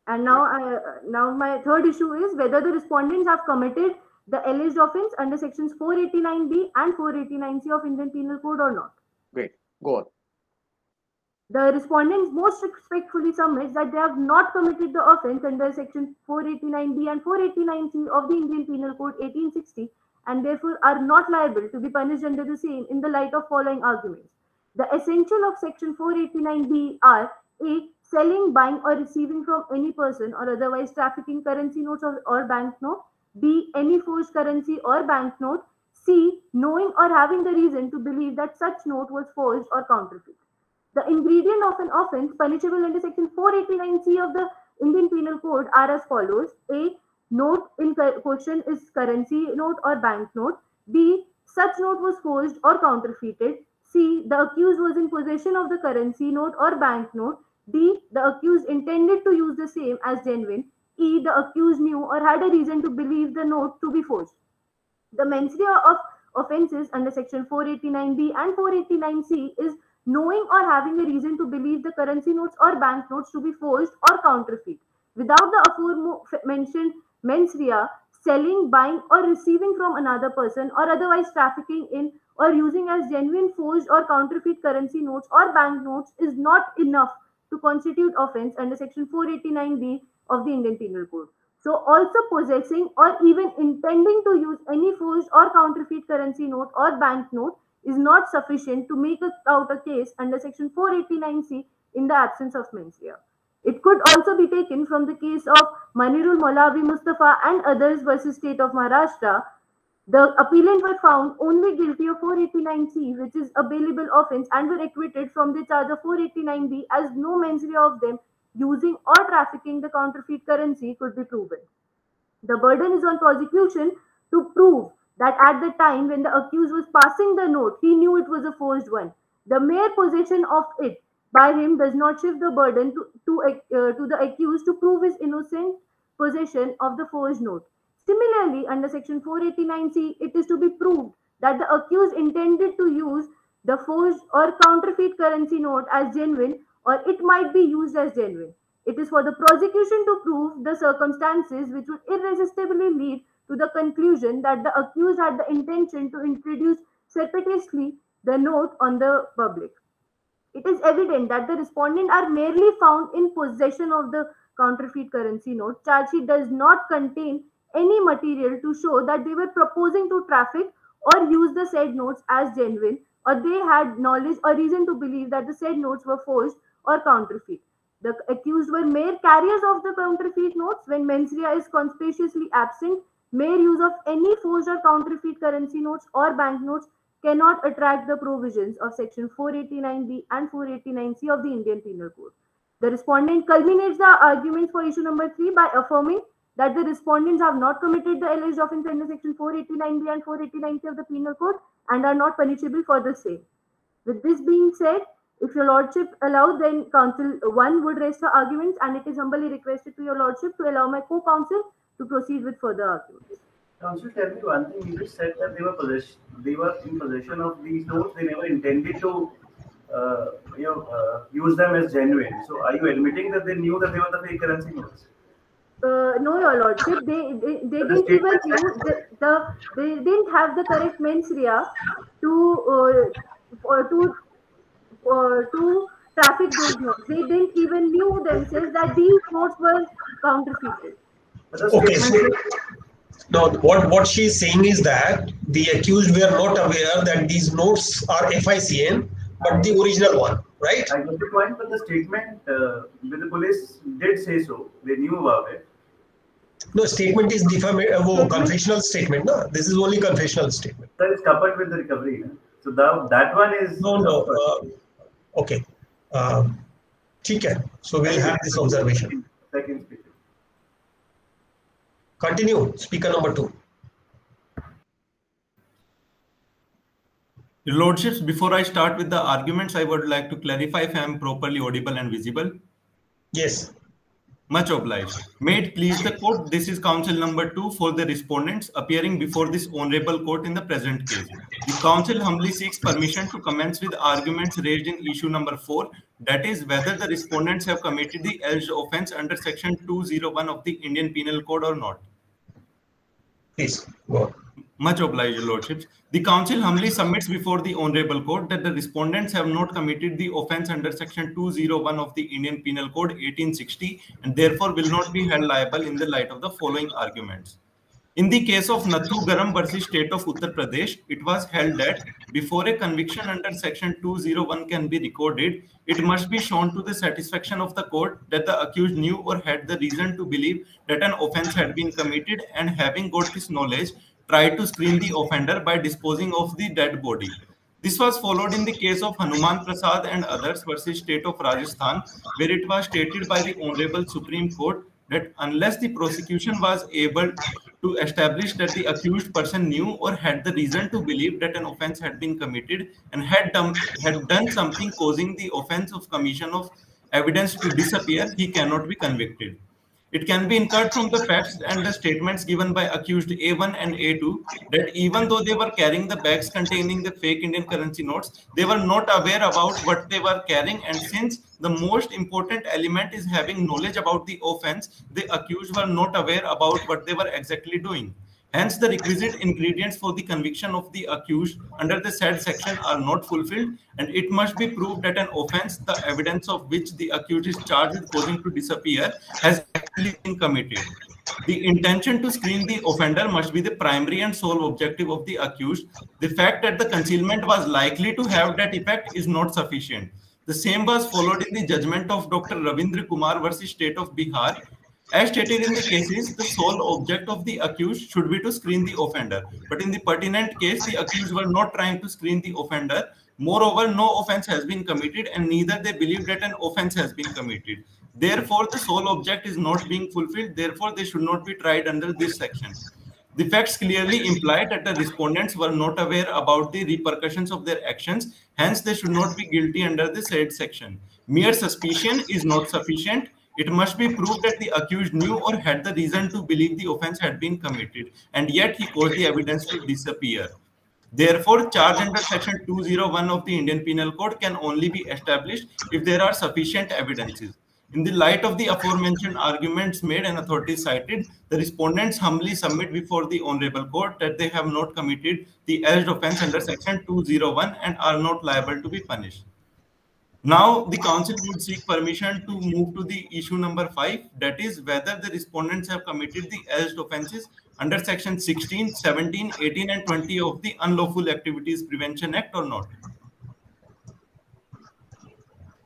And now my third issue is whether the respondents have committed the alleged offence under sections 489B and 489C of Indian Penal Code or not. Great. Go on. The respondents most respectfully submit that they have not committed the offence under section 489B and 489C of the Indian Penal Code 1860 and therefore are not liable to be punished under the same in the light of following arguments. The essential of section 489B are A. Selling, buying or receiving from any person or otherwise trafficking currency notes or banknote. B. Any forged currency or banknote. C. Knowing or having the reason to believe that such note was forged or counterfeit. The ingredient of an offence punishable under section 489C of the Indian Penal Code are as follows. A. Note in question is currency note or banknote. B. Such note was forged or counterfeited. C. The accused was in possession of the currency note or banknote. D. The accused intended to use the same as genuine. E. The accused knew or had a reason to believe the note to be forged. The mens rea of offences under section 489B and 489C is knowing or having a reason to believe the currency notes or banknotes to be forged or counterfeit. Without the aforementioned mens rea, selling, buying or receiving from another person or otherwise trafficking in or using as genuine, forged or counterfeit currency notes or banknotes is not enough to constitute offence under section 489B of the Indian Penal Code. So also possessing or even intending to use any forged or counterfeit currency note or banknote is not sufficient to make out a case under section 489C in the absence of mens rea. It could also be taken from the case of Manirul Maulavi Mustafa and others versus State of Maharashtra. The appellant were found only guilty of 489C, which is a bailable offence, and were acquitted from the charge of 489B as no mens rea of them using or trafficking the counterfeit currency could be proven. The burden is on prosecution to prove that at the time when the accused was passing the note, he knew it was a forged one. The mere possession of it by him does not shift the burden to the accused to prove his innocent possession of the forged note. Similarly, under section 489C, it is to be proved that the accused intended to use the forged or counterfeit currency note as genuine, or it might be used as genuine. It is for the prosecution to prove the circumstances which would irresistibly lead to the conclusion that the accused had the intention to introduce surreptitiously the note on the public. It is evident that the respondent are merely found in possession of the counterfeit currency note. Charge sheet does not contain any material to show that they were proposing to traffic or use the said notes as genuine, or they had knowledge or reason to believe that the said notes were forged or counterfeit. The accused were mere carriers of the counterfeit notes. When mens rea is conspicuously absent, mere use of any forged or counterfeit currency notes or banknotes cannot attract the provisions of section 489B and 489C of the Indian Penal Code. The respondent culminates the arguments for issue number 3 by affirming that the respondents have not committed the alleged offence under section 489B and 489C of the Penal Code and are not punishable for the same. With this being said, if your lordship allow, then counsel 1 would raise the arguments, and it is humbly requested to your lordship to allow my co-counsel to proceed with further arguments. Counsel, tell me one thing. You just said that they were in possession of these notes. They never intended to use them as genuine. So are you admitting that they knew that they were the fake currency notes? No, your lordship. They didn't even they didn't have the correct mens rea to traffic those notes. They didn't even knew themselves that these notes were counterfeited. Okay, so now what she is saying is that the accused were not aware that these notes are FICN, but the original one, right? I get the point, but the statement with the police did say so. They knew about it. No, statement is confessional statement. No, this is only confessional statement. That is coupled with the recovery. No? So that one is okay. Okay. So we'll have this observation. Second speaker. Continue. Speaker number 2. Your Lordships, before I start with the arguments, I would like to clarify if I am properly audible and visible. Yes. Much obliged. May it please the court, this is counsel number 2 for the respondents appearing before this honorable court in the present case. The counsel humbly seeks permission to commence with arguments raised in issue number 4, that is whether the respondents have committed the alleged offence under section 201 of the Indian Penal Code or not. Please, go on. Much obliged, Your Lordships. The counsel humbly submits before the honorable court that the respondents have not committed the offence under section 201 of the Indian Penal Code 1860 and therefore will not be held liable in the light of the following arguments. In the case of Nathu Garam versus State of Uttar Pradesh, it was held that before a conviction under section 201 can be recorded, it must be shown to the satisfaction of the court that the accused knew or had the reason to believe that an offence had been committed and having got this knowledge, tried to screen the offender by disposing of the dead body. This was followed in the case of Hanuman Prasad and others versus State of Rajasthan, where it was stated by the Honorable Supreme Court that unless the prosecution was able to establish that the accused person knew or had the reason to believe that an offence had been committed and had done something causing the offence of commission of evidence to disappear, he cannot be convicted. It can be inferred from the facts and the statements given by accused A1 and A2 that even though they were carrying the bags containing the fake Indian currency notes, they were not aware about what they were carrying, and since the most important element is having knowledge about the offense, the accused were not aware about what they were exactly doing. Hence, the requisite ingredients for the conviction of the accused under the said section are not fulfilled, and it must be proved that an offence, the evidence of which the accused is charged with causing to disappear, has actually been committed. The intention to screen the offender must be the primary and sole objective of the accused. The fact that the concealment was likely to have that effect is not sufficient. The same was followed in the judgment of Dr. Ravindra Kumar versus State of Bihar. As stated in the cases, the sole object of the accused should be to screen the offender. But in the pertinent case, the accused were not trying to screen the offender. Moreover, no offence has been committed and neither they believe that an offence has been committed. Therefore, the sole object is not being fulfilled. Therefore, they should not be tried under this section. The facts clearly imply that the respondents were not aware about the repercussions of their actions. Hence, they should not be guilty under the said section. Mere suspicion is not sufficient. It must be proved that the accused knew or had the reason to believe the offence had been committed, and yet he caused the evidence to disappear. Therefore, charge under section 201 of the Indian Penal Code can only be established if there are sufficient evidences. In the light of the aforementioned arguments made and authorities cited, the respondents humbly submit before the Honorable Court that they have not committed the alleged offence under section 201 and are not liable to be punished. Now, the counsel would seek permission to move to the issue number 5, that is whether the respondents have committed the alleged offences under section 16, 17, 18 and 20 of the Unlawful Activities Prevention Act or not.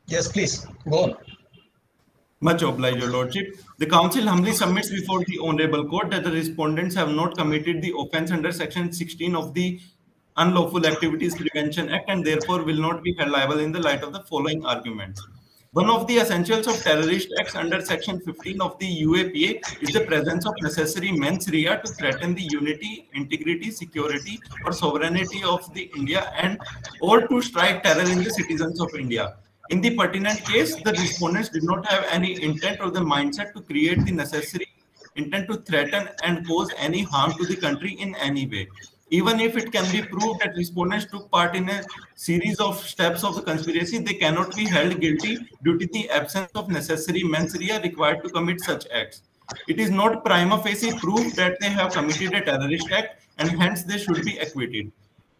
Yes, please, go on. Much obliged, Your Lordship. The counsel humbly submits before the Honorable Court that the respondents have not committed the offence under section 16 of the Unlawful Activities Prevention Act and therefore will not be held liable in the light of the following arguments. One of the essentials of terrorist acts under section 15 of the UAPA is the presence of necessary mens rea to threaten the unity, integrity, security or sovereignty of the India and or to strike terror in the citizens of India. In the pertinent case, the respondents did not have any intent or the mindset to create the necessary intent to threaten and cause any harm to the country in any way. Even if it can be proved that respondents took part in a series of steps of the conspiracy, they cannot be held guilty due to the absence of necessary mens rea required to commit such acts. It is not prima facie proof that they have committed a terrorist act and hence they should be acquitted.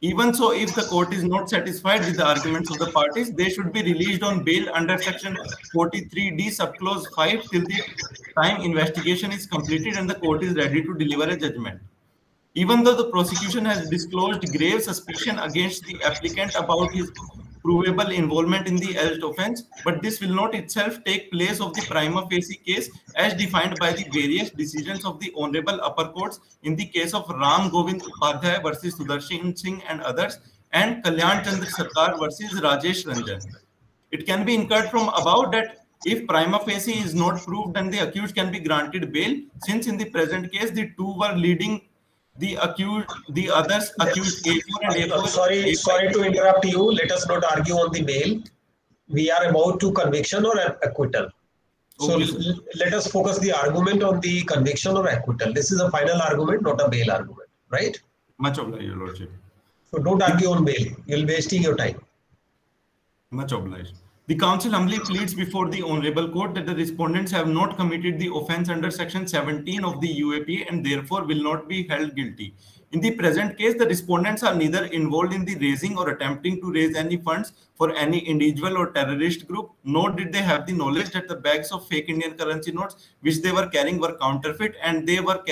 Even so, if the court is not satisfied with the arguments of the parties, they should be released on bail under section 43D subclause 5 till the time investigation is completed and the court is ready to deliver a judgment. Even though the prosecution has disclosed grave suspicion against the applicant about his provable involvement in the alleged offence, but this will not itself take place of the prima facie case as defined by the various decisions of the Honorable Upper Courts in the case of Ram Govind Upadhyay versus Sudarshan Singh and others, and Kalyan Chandra Sarkar versus Rajesh Ranjan. It can be inferred from above that if prima facie is not proved, then the accused can be granted bail, since in the present case the two were leading The others accused A4 and A4. Sorry to interrupt you. Let us not argue on the bail. We are about to conviction or acquittal. So let us focus the argument on the conviction or acquittal. This is a final argument, not a bail argument, right? Much obliged, Your Lordship. So don't argue on bail. You'll be wasting your time. Much obliged. The council humbly pleads before the Honorable Court that the respondents have not committed the offence under Section 17 of the UAP and therefore will not be held guilty. In the present case, the respondents are neither involved in the raising or attempting to raise any funds for any individual or terrorist group, nor did they have the knowledge that the bags of fake Indian currency notes which they were carrying were counterfeit and they were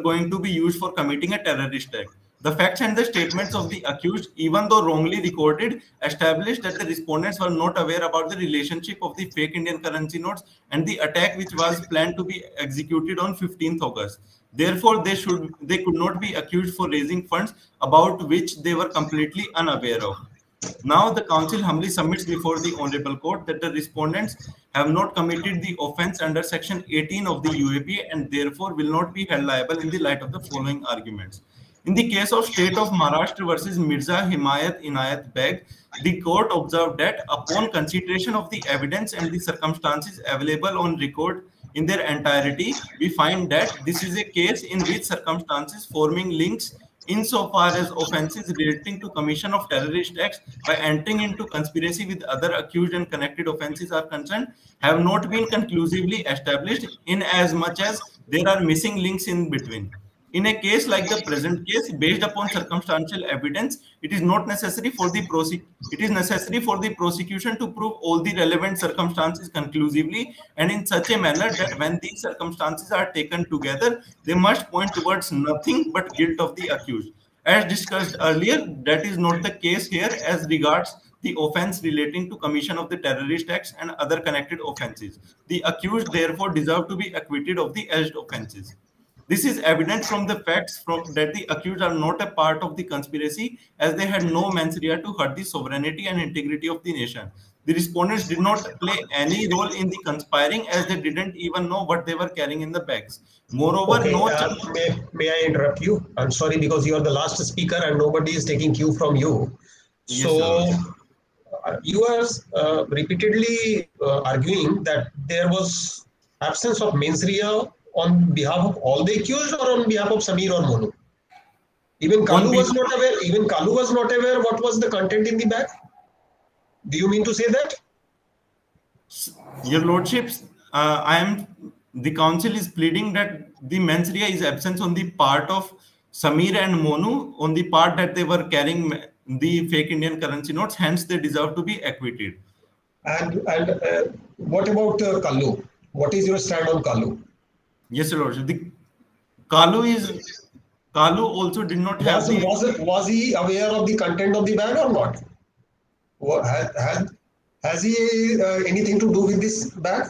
going to be used for committing a terrorist act. The facts and the statements of the accused, even though wrongly recorded, established that the respondents were not aware about the relationship of the fake Indian currency notes and the attack which was planned to be executed on 15th August. Therefore, they could not be accused for raising funds about which they were completely unaware of. Now, the council humbly submits before the Honorable Court that the respondents have not committed the offence under Section 18 of the UAP and therefore will not be held liable in the light of the following arguments. In the case of State of Maharashtra versus Mirza Himayat Inayat Beg, the court observed that upon consideration of the evidence and the circumstances available on record in their entirety, we find that this is a case in which circumstances forming links insofar as offences relating to commission of terrorist acts by entering into conspiracy with other accused and connected offences are concerned have not been conclusively established in as much as there are missing links in between. In a case like the present case, based upon circumstantial evidence, it is necessary for the prosecution to prove all the relevant circumstances conclusively and in such a manner that when these circumstances are taken together, they must point towards nothing but guilt of the accused. As discussed earlier, that is not the case here as regards the offence relating to commission of the terrorist acts and other connected offences. The accused therefore deserve to be acquitted of the alleged offences. This is evident from the facts that the accused are not a part of the conspiracy as they had no mens rea to hurt the sovereignty and integrity of the nation. The respondents did not play any role in the conspiring as they didn't even know what they were carrying in the bags. Moreover, may I interrupt you? I'm sorry because you are the last speaker and nobody is taking cue from you. Yes, so you are repeatedly arguing that there was absence of mens rea on behalf of all the accused or on behalf of Samir or Monu? Even Kalu was not aware. Even Kalu was not aware what was the content in the bag. Do you mean to say that? Your Lordships, the council is pleading that the mens rea is absent on the part of Samir and Monu on the part that they were carrying the fake Indian currency notes. Hence, they deserve to be acquitted. And what about Kalu? What is your stand on Kalu? Yes, Your Lordship. Kalu also did not have. Was he aware of the content of the bag or not? Has he anything to do with this bag?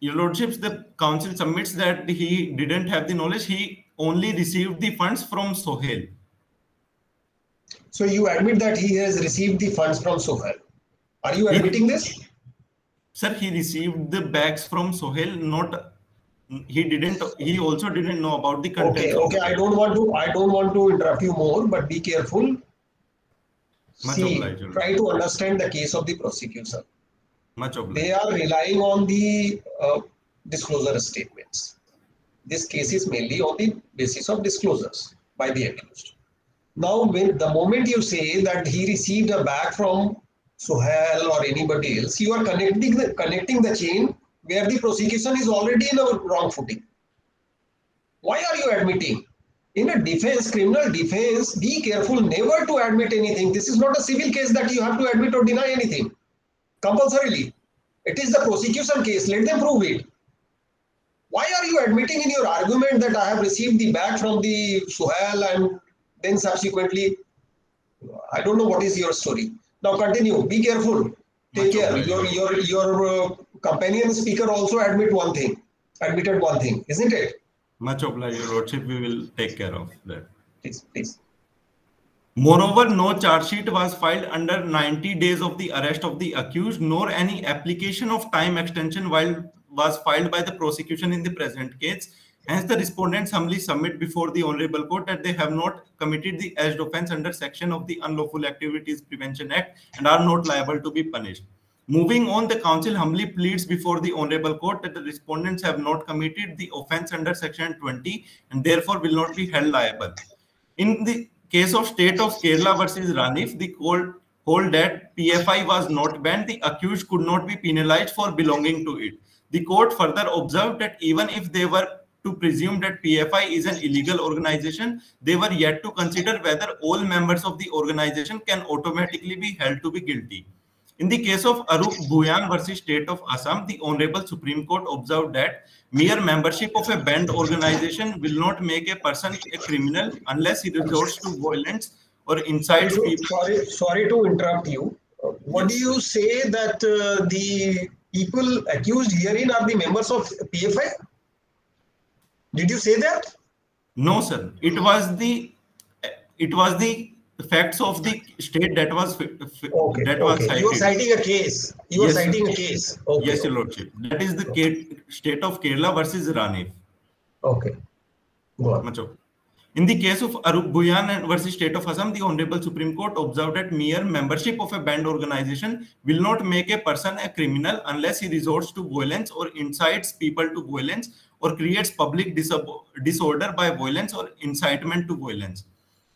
Your Lordships, the council submits that he didn't have the knowledge. He only received the funds from Sohail. So you admit that he has received the funds from Sohail. Are you admitting this? Sir, he received the bags from Sohail. He also didn't know about the content. Okay. I don't want to interrupt you more, but be careful. Try to understand the case of the prosecution. Much obliged. They are relying on the disclosure statements. This case is mainly on the basis of disclosures by the accused. Now, the moment you say that he received a bag from Sohail or anybody else, you are connecting the chain where the prosecution is already in a wrong footing. Why are you admitting? In a defense, criminal defense, be careful never to admit anything. This is not a civil case that you have to admit or deny anything compulsorily. It is the prosecution case. Let them prove it. Why are you admitting in your argument that I have received the bag from the Sohail and then subsequently, I don't know what is your story. Now continue. Be careful. Take care. Your companion speaker also admitted one thing, isn't it? Much obliged, Your Lordship. We will take care of that. Please. Moreover, no charge sheet was filed under 90 days of the arrest of the accused, nor any application of time extension was filed by the prosecution in the present case. Hence, the respondents humbly submit before the Honorable Court that they have not committed the alleged offence under section of the Unlawful Activities Prevention Act and are not liable to be punished. Moving on, the council humbly pleads before the Honorable Court that the respondents have not committed the offence under section 20 and therefore will not be held liable. In the case of State of Kerala versus Ranif, the court hold that PFI was not banned, the accused could not be penalized for belonging to it. The court further observed that even if they were to presume that PFI is an illegal organization, they were yet to consider whether all members of the organization can automatically be held to be guilty. In the case of Arup Bhuyan versus State of Assam, the Honorable Supreme Court observed that mere membership of a banned organization will not make a person a criminal unless he resorts to violence or incites people. Sorry to interrupt you. What do you say that the people accused herein are the members of PFI? Did you say that? No, sir. It was the facts of the state that was cited. You are citing a case. You are citing a case. Okay. Yes, Your Lordship. That is the State of Kerala versus Ranif. Okay. Go on. In the case of Arup Bhuyan versus State of Assam, the Honorable Supreme Court observed that mere membership of a banned organization will not make a person a criminal unless he resorts to violence or incites people to violence or creates public disorder by violence or incitement to violence.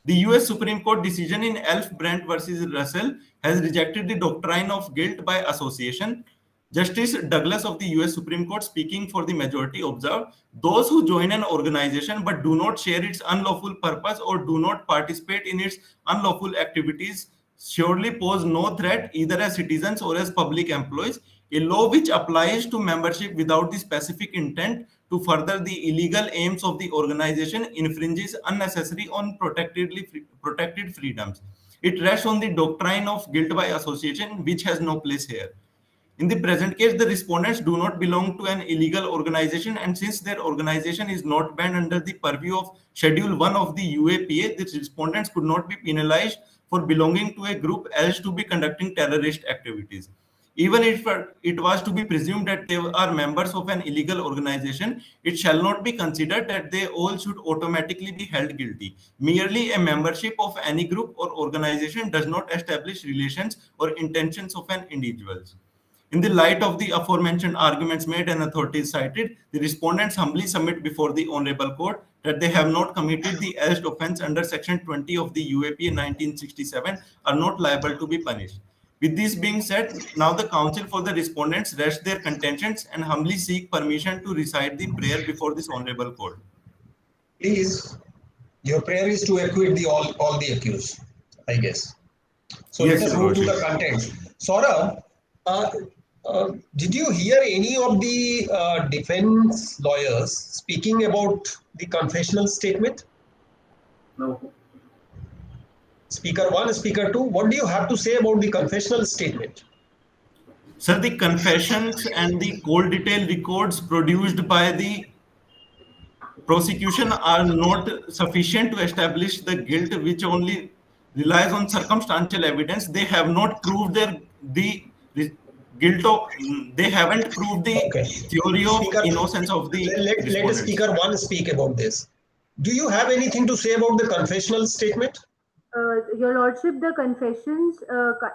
The US Supreme Court decision in Elf Brandt versus Russell has rejected the doctrine of guilt by association. Justice Douglas of the US Supreme Court, speaking for the majority, observed, those who join an organization but do not share its unlawful purpose or do not participate in its unlawful activities surely pose no threat either as citizens or as public employees. A law which applies to membership without the specific intent to further the illegal aims of the organization infringes unnecessary on protected freedoms. It rests on the doctrine of guilt by association, which has no place here. In the present case, the respondents do not belong to an illegal organization, and since their organization is not banned under the purview of Schedule 1 of the UAPA, the respondents could not be penalized for belonging to a group else to be conducting terrorist activities. Even if it was to be presumed that they are members of an illegal organization, it shall not be considered that they all should automatically be held guilty. Merely a membership of any group or organization does not establish relations or intentions of an individual. In the light of the aforementioned arguments made and authorities cited, the respondents humbly submit before the Honorable Court that they have not committed the alleged offence under Section 20 of the UAPA 1967, are not liable to be punished. With this being said, now the counsel for the respondents rest their contentions and humbly seek permission to recite the prayer before this Honorable Court. Please, your prayer is to acquit all the accused, I guess. So yes, let us move to the contents. Saurabh, did you hear any of the defense lawyers speaking about the confessional statement? No. Speaker 1, Speaker 2, what do you have to say about the confessional statement? Sir, the confessions and the cold detail records produced by the prosecution are not sufficient to establish the guilt, which only relies on circumstantial evidence. They have not proved the guilt of, they haven't proved the theory of innocence of the let Speaker 1 speak about this. Do you have anything to say about the confessional statement? Your Lordship, the confessions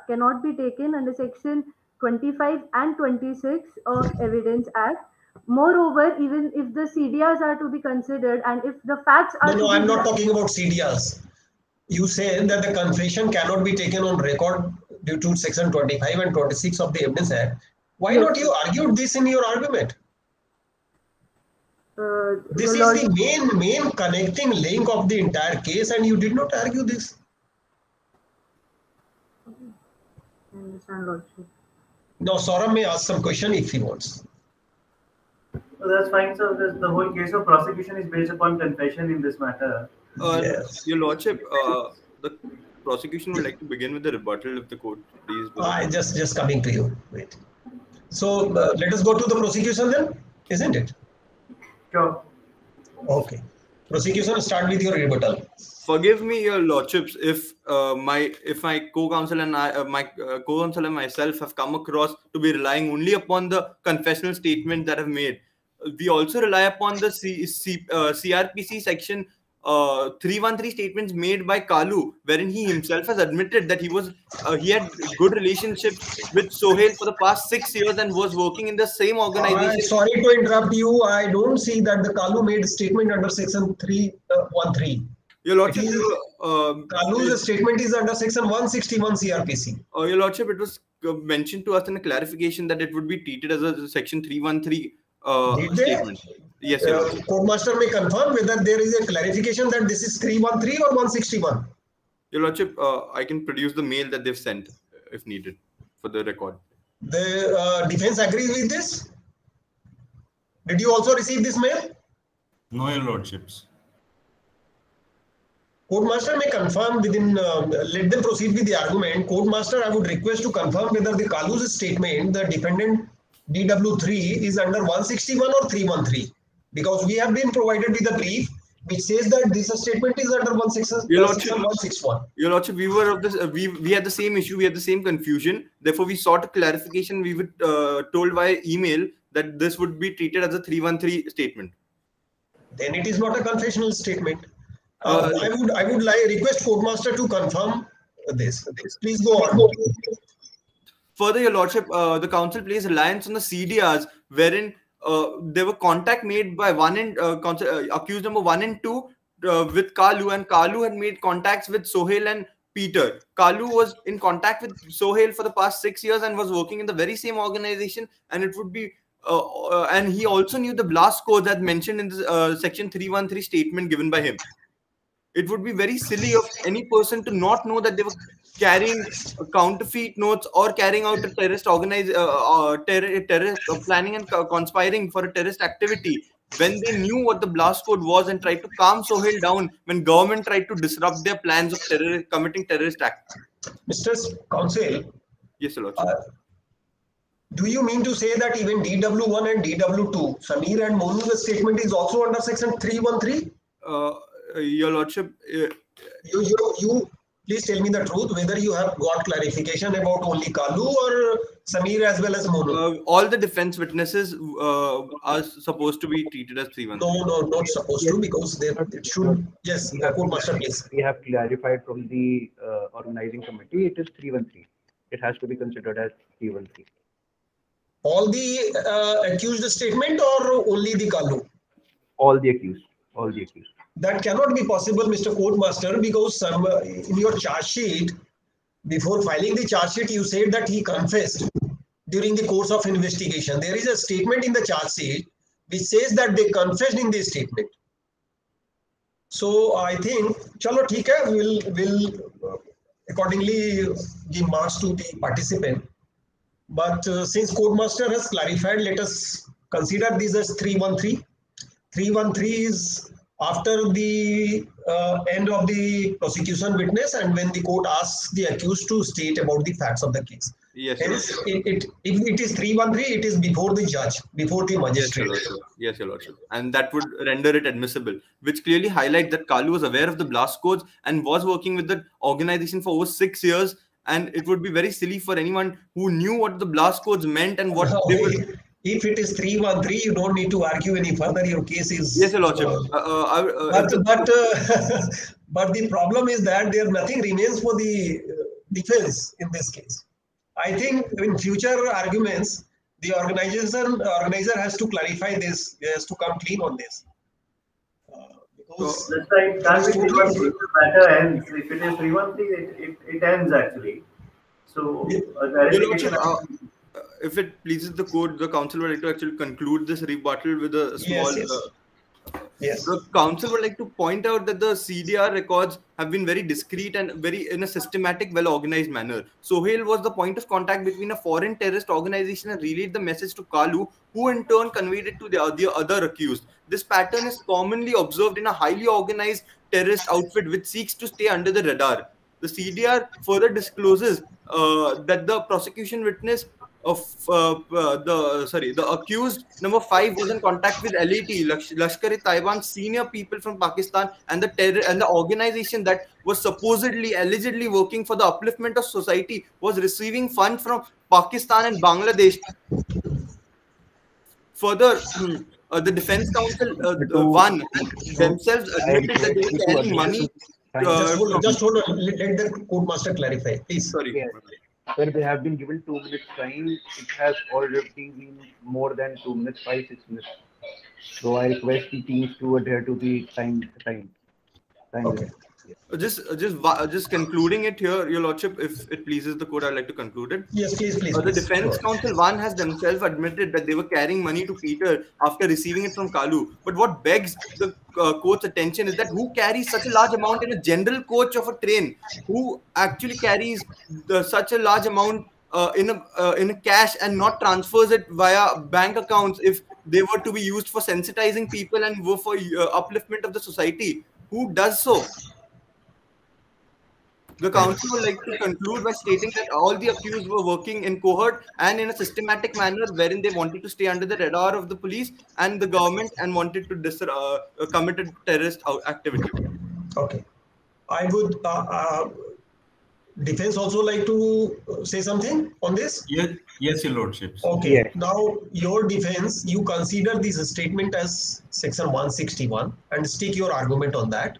cannot be taken under Section 25 and 26 of Evidence Act. Moreover, even if the CDRs are to be considered and if the facts are... No, I'm not talking about CDRs. You said that the confession cannot be taken on record due to Section 25 and 26 of the Evidence Act. Why not you argued this in your argument? This is the main connecting link of the entire case, and you did not argue this. I understand, Lordship. Now, Saurabh may ask some question if he wants. That's fine, sir. The whole case of prosecution is based upon confession in this matter. Yes. Your Lordship, the prosecution would like to begin with the rebuttal if the court please. Just coming to you. Wait. So let us go to the prosecution then, isn't it? Sure. Okay. Prosecution, start with your rebuttal. Forgive me, Your Lordships, if my co-counsel and my myself have come across to be relying only upon the confessional statement that I've made. we also rely upon the CRPC section 313 statements made by Kalu, wherein he himself has admitted that he had good relationships with Sohail for the past 6 years and was working in the same organization. Sorry to interrupt you. I don't see that the Kalu made a statement under section 313. Your Lordship, Kalu's statement is under section 161 CRPC. Your Lordship, it was mentioned to us in a clarification that it would be treated as a section 313 statement. Yes, Your Lordship. Court Master may confirm whether there is a clarification that this is 313 or 161. Your Lordship, I can produce the mail that they've sent if needed for the record. The defense agrees with this? Did you also receive this mail? No, Your Lordships. Court Master may confirm within, let them proceed with the argument. Court Master, I would request to confirm whether the Kalu's statement, the defendant DW3 is under 161 or 313. Because we have been provided with a brief which says that this statement is under 161. Your Lordship, we were of this. We had the same issue. We had the same confusion. Therefore, we sought a clarification. We were told via email that this would be treated as a 313 statement. Then it is not a confessional statement. I would like request Court Master to confirm this. Please go on. Further, Your Lordship, the council placed reliance on the CDRs, wherein there were contact made by accused number 1 and 2 with Kalu, and Kalu had made contacts with Sohail and Peter. Kalu was in contact with Sohail for the past 6 years and was working in the very same organization, and it would be and he also knew the blast codes as mentioned in the section 313 statement given by him. It would be very silly of any person to not know that they were carrying counterfeit notes or carrying out a terrorist planning and conspiring for a terrorist activity when they knew what the blast code was and tried to calm Sohail down when government tried to disrupt their plans of committing terrorist acts. Mr. Counsel. Yes, Lord. Do you mean to say that even DW1 and DW2, Samir and Monu's statement is also under section 313? Your Lordship, you please tell me the truth, whether you have got clarification about only Kalu or Samir as well as Monu. All the defense witnesses are supposed to be treated as 313. No, not supposed to, because it should. Yes, Court Master, please. We have clarified from the organizing committee, it is 313. It has to be considered as 313. All the accused statement or only the Kalu? All the accused. All the accused. That cannot be possible, Mr. Court Master, because in your charge sheet, before filing the charge sheet, you said that he confessed during the course of investigation. There is a statement in the charge sheet which says that they confessed in this statement. So I think, chalo theek hai, we'll accordingly give marks to the participant. But since Court Master has clarified, let us consider this as 313. 313 is after the end of the prosecution witness and when the court asks the accused to state about the facts of the case. Yes. Hence, if it is 313, it is before the judge, before the magistrate. Yes, Your Lordship. And that would render it admissible, which clearly highlights that Kalu was aware of the blast codes and was working with the organization for over 6 years. And it would be very silly for anyone who knew what the blast codes meant and what they were. If it is 313, you don't need to argue any further. Your case is. Yes, Your Lordship. But the problem is that nothing remains for the defense in this case. I think in future arguments, the organizer has to clarify this. He has to come clean on this. Because that's right. The matter ends. If it is 313, it ends actually. So if it pleases the court, the council would like to actually conclude this rebuttal with a small. Yes. The council would like to point out that the CDR records have been very discreet and very in a systematic, well-organized manner. Sohail was the point of contact between a foreign terrorist organization and relayed the message to Kalu, who in turn conveyed it to the other accused. This pattern is commonly observed in a highly organized terrorist outfit which seeks to stay under the radar. The CDR further discloses that the prosecution witness of the accused number 5 was in contact with LAT, Lashkar-e-Taiban's senior people from Pakistan, and the organization that was allegedly working for the upliftment of society was receiving funds from Pakistan and Bangladesh. Further, the defense counsel one themselves admitted that they were carrying money. Just hold on. Let the court master clarify, please. Sorry. Yes. Where they have been given 2 minutes time, it has already been more than 2 minutes, 5-6 minutes. So I request the teams to adhere to the time. Okay. Just concluding it here, Your Lordship, if it pleases the court, I'd like to conclude it. Yes, please. The defense counsel one has themselves admitted that they were carrying money to Peter after receiving it from Kalu. But what begs the court's attention is that who carries such a large amount in a general coach of a train? Who actually carries such a large amount in a cash and not transfers it via bank accounts if they were to be used for sensitizing people and were for upliftment of the society? Who does so? The counsel would like to conclude by stating that all the accused were working in cohort and in a systematic manner wherein they wanted to stay under the radar of the police and the government and wanted to commit a terrorist activity. Okay. I would defense also like to say something on this? Yes, Your Lordship. Okay. Yes. Now, your defense, you consider this statement as section 161 and stick your argument on that.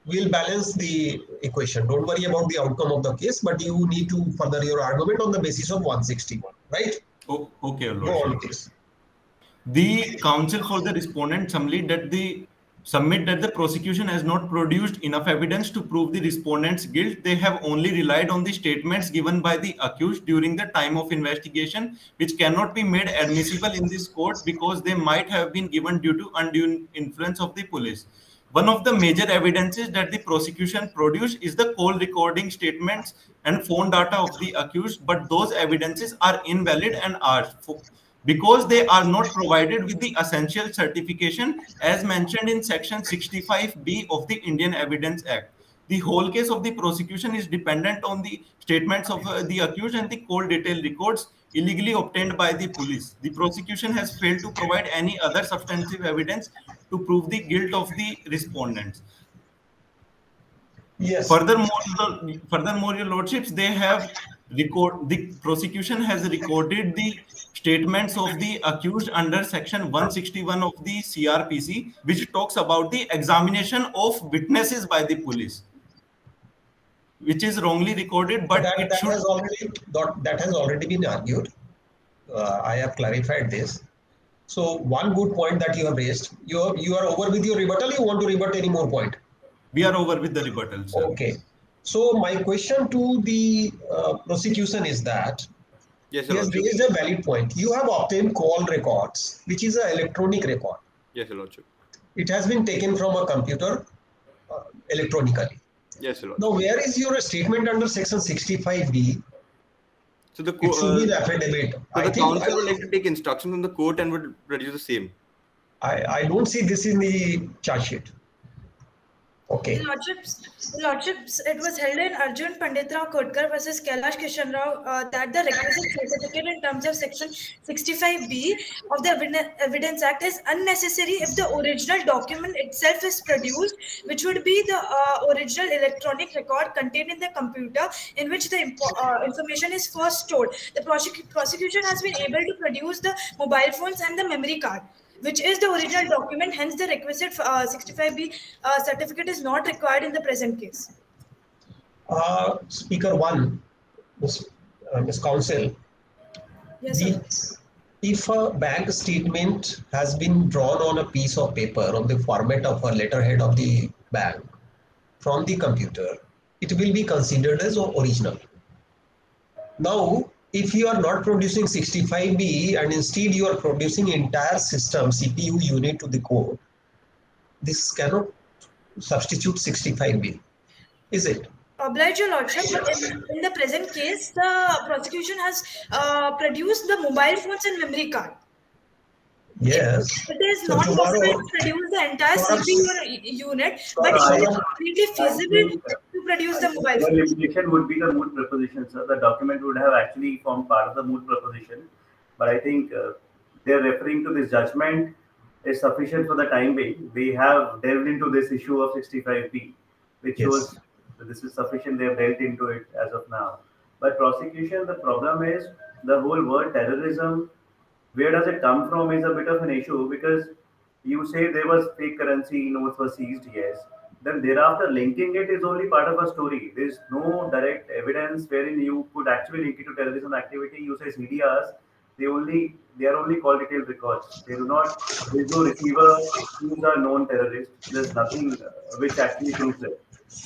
We'll balance the equation. Don't worry about the outcome of the case, but you need to further your argument on the basis of 161, right? Oh, okay, Your Go on, Lordship. please. The counsel for the respondent submit that the prosecution has not produced enough evidence to prove the respondent's guilt. They have only relied on the statements given by the accused during the time of investigation, which cannot be made admissible in this court because they might have been given due to undue influence of the police. One of the major evidences that the prosecution produced is the call recording statements and phone data of the accused, but those evidences are invalid and are because they are not provided with the essential certification as mentioned in section 65B of the Indian Evidence Act. The whole case of the prosecution is dependent on the statements of the accused and the call detail records illegally obtained by the police. The prosecution has failed to provide any other substantive evidence to prove the guilt of the respondents. Yes. Furthermore, Your Lordships, the prosecution has recorded the statements of the accused under section 161 of the CRPC, which talks about the examination of witnesses by the police, which is wrongly recorded, but that has already been argued. I have clarified this. So one good point that you have raised, you are over with your rebuttal. You want to rebut any more point? We are over with the rebuttal, sir. Okay. So my question to the prosecution is that Yes, he has raised a valid point. You have obtained call records, which is an electronic record. Yes, Your Lordship. It has been taken from a computer electronically. Yes, Your Lordship. Now, where is your statement under section 65B? So the It should be the affidavit. the counsel would like to take instructions from the court and would produce the same. I don't see this in the charge sheet. Okay. Lordships, it was held in Arjun Panditrao Kotkar versus Kailash Kishan Rao that the requisite certificate in terms of section 65B of the Evidence Act is unnecessary if the original document itself is produced, which would be the original electronic record contained in the computer in which the information is first stored. The prosecution has been able to produce the mobile phones and the memory card, which is the original document. Hence, the requisite 65B certificate is not required in the present case. Speaker 1, Ms. Counsel, Yes, if a bank statement has been drawn on a piece of paper on the format of a letterhead of the bank from the computer, it will be considered as original. Now, if you are not producing 65B and instead you are producing entire system CPU unit to the code, this cannot substitute 65B, is it? Oblige Your Lordship, but in the present case, the prosecution has produced the mobile phones and memory card. Yes. It is So not tomorrow- possible to produce the entire CPU unit, but it is completely feasible to produce the mobile The phone. limitation would be the moot proposition, sir. The document would have actually formed part of the moot proposition. But I think they're referring to this judgment is sufficient for the time being. They have delved into this issue of 65B, which Yes. shows that this is sufficient. They have delved into it as of now. But prosecution, the problem is the whole word terrorism. Where does it come from is a bit of an issue because You say there was fake currency notes were seized, yes. Then thereafter linking it is only part of a story. There is no direct evidence wherein you could actually link it to terrorism activity. You say CDRs, they are only call detailed records. They do not. There is no receiver who is a known terrorist. There's nothing which actually proves it.